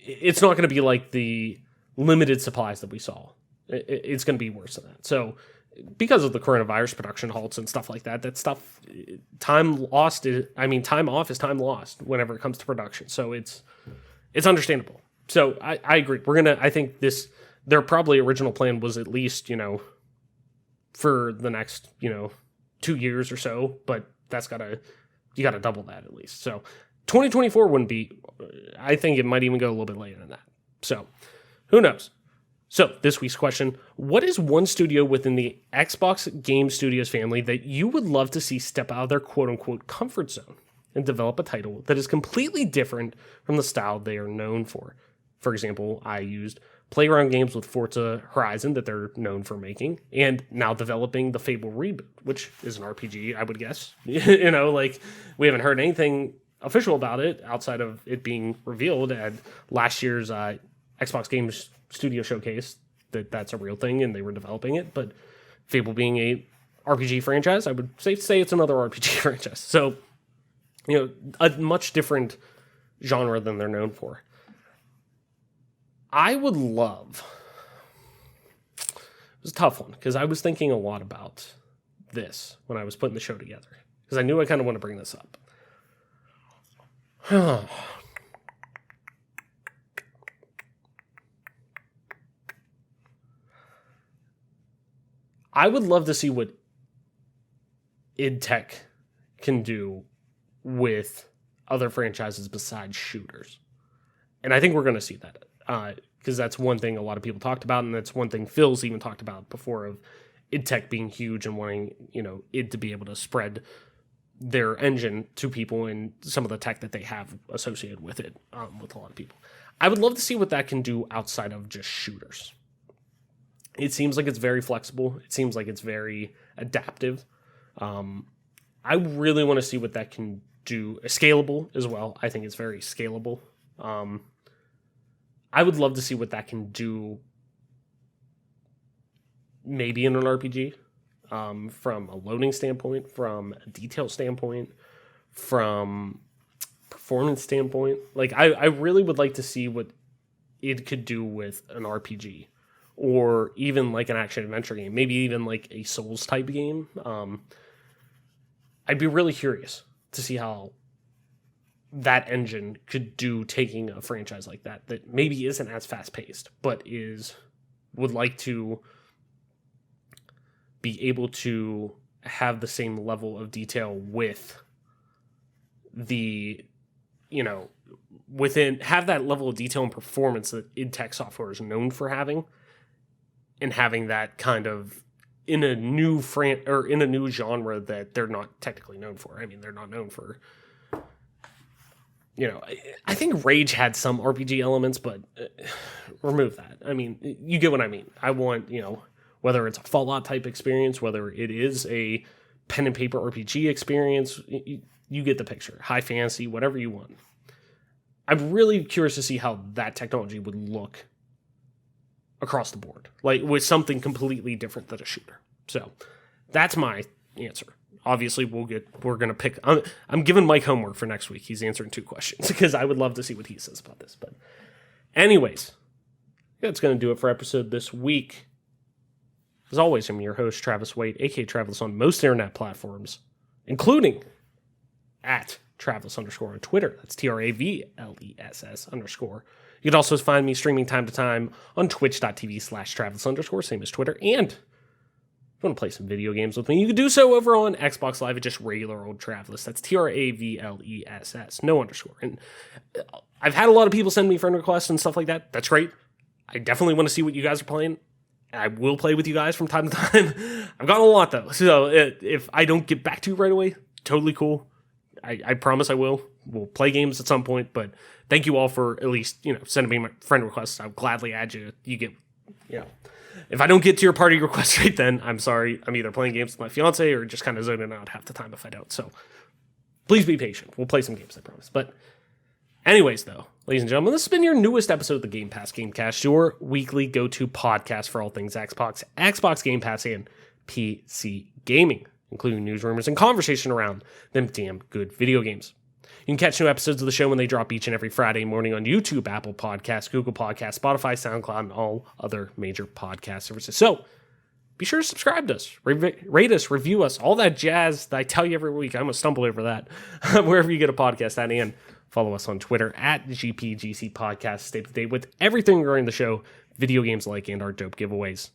it's not going to be like the limited supplies that we saw. It's going to be worse than that. So because of the coronavirus, production halts and stuff like that, time off is time lost whenever it comes to production. So it's understandable. So I agree. I think their probably original plan was at least, for the next, 2 years or so, but you got to double that at least. So 2024 wouldn't be, I think it might even go a little bit later than that. So who knows? So this week's question, what is one studio within the Xbox Game Studios family that you would love to see step out of their quote unquote comfort zone and develop a title that is completely different from the style they are known for? For example, I used Playground Games with Forza Horizon that they're known for making, and now developing the Fable reboot, which is an RPG, I would guess. We haven't heard anything official about it outside of it being revealed at last year's Xbox Games Studio Showcase that's a real thing and they were developing it. But Fable being a RPG franchise, I would say it's another RPG franchise. So, a much different genre than they're known for. I would love... It was a tough one because I was thinking a lot about this when I was putting the show together because I knew I kind of want to bring this up. I would love to see what id Tech can do with other franchises besides shooters. And I think we're going to see that because that's one thing a lot of people talked about, and that's one thing Phil's even talked about before of id Tech being huge and wanting, id to be able to spread their engine to people and some of the tech that they have associated with it with a lot of people. I would love to see what that can do outside of just shooters. It seems like it's very flexible. It seems like it's very adaptive. I really want to see what that can do. Scalable as well. I think it's very scalable. I would love to see what that can do maybe in an RPG from a loading standpoint, from a detail standpoint, from performance standpoint. I really would like to see what it could do with an RPG. Or even like an action-adventure game, maybe even like a Souls-type game. I'd be really curious to see how that engine could do taking a franchise like that maybe isn't as fast-paced, but would like to be able to have the same level of detail with the, have that level of detail and performance that id Tech software is known for having. And having that kind of in a new in a new genre that they're not technically known for. I mean, they're not known for. I think Rage had some RPG elements, but remove that. I mean, you get what I mean. I want whether it's a Fallout type experience, whether it is a pen and paper RPG experience, you get the picture. High fantasy, whatever you want. I'm really curious to see how that technology would look across the board, with something completely different than a shooter. So that's my answer. Obviously, we're going to pick. I'm giving Mike homework for next week. He's answering 2 questions because I would love to see what he says about this. But anyways, that's going to do it for episode this week. As always, I'm your host, Travis Waite, aka Travis on most internet platforms, including at Travis_ on Twitter. That's TRAVLESS_. You can also find me streaming time to time on twitch.tv/Travis_, same as Twitter. And if you want to play some video games with me, you can do so over on Xbox Live at just regular old Traveless. That's TRAVLESS, no underscore. And I've had a lot of people send me friend requests and stuff like that. That's great. I definitely want to see what you guys are playing. I will play with you guys from time to time. I've gotten a lot, though. So if I don't get back to you right away, totally cool. I promise I will. We'll play games at some point, but thank you all for at least, sending me my friend requests. I'll gladly add you. You get, if I don't get to your party request right then, I'm sorry. I'm either playing games with my fiance or just kind of zoning out half the time if I don't. So please be patient. We'll play some games, I promise. But anyways, though, ladies and gentlemen, this has been your newest episode of the Game Pass Gamecast, your weekly go-to podcast for all things Xbox Game Pass, and PC gaming, including news, rumors, and conversation around them damn good video games. You can catch new episodes of the show when they drop each and every Friday morning on YouTube, Apple Podcasts, Google Podcasts, Spotify, SoundCloud, and all other major podcast services. So be sure to subscribe to us, rate us, review us, all that jazz that I tell you every week. I almost stumbled over that. Wherever you get a podcast at, and follow us on Twitter at GPGC Podcast. Stay up to date with everything regarding the show, video games like, and our dope giveaways.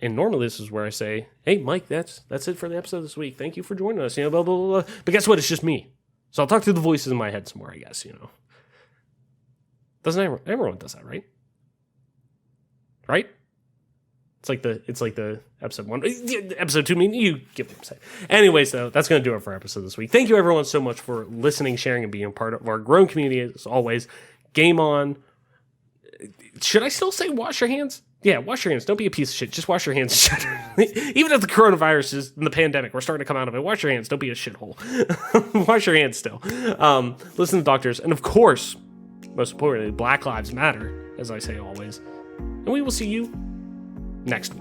And normally this is where I say, hey, Mike, that's it for the episode this week. Thank you for joining us. Blah, blah, blah, blah. But guess what? It's just me. So I'll talk to the voices in my head some more, I guess, Doesn't everyone does that, right? Right? It's like the episode 1. Episode 2, you get what I'm saying. Anyways, though, that's going to do it for our episode this week. Thank you, everyone, so much for listening, sharing, and being a part of our growing community, as always. Game on. Should I still say wash your hands? Yeah, wash your hands. Don't be a piece of shit. Just wash your hands. Even if the coronavirus is in the pandemic, we're starting to come out of it. Wash your hands. Don't be a shithole. Wash your hands still. Listen to doctors. And of course, most importantly, Black Lives Matter, as I say always. And we will see you next week.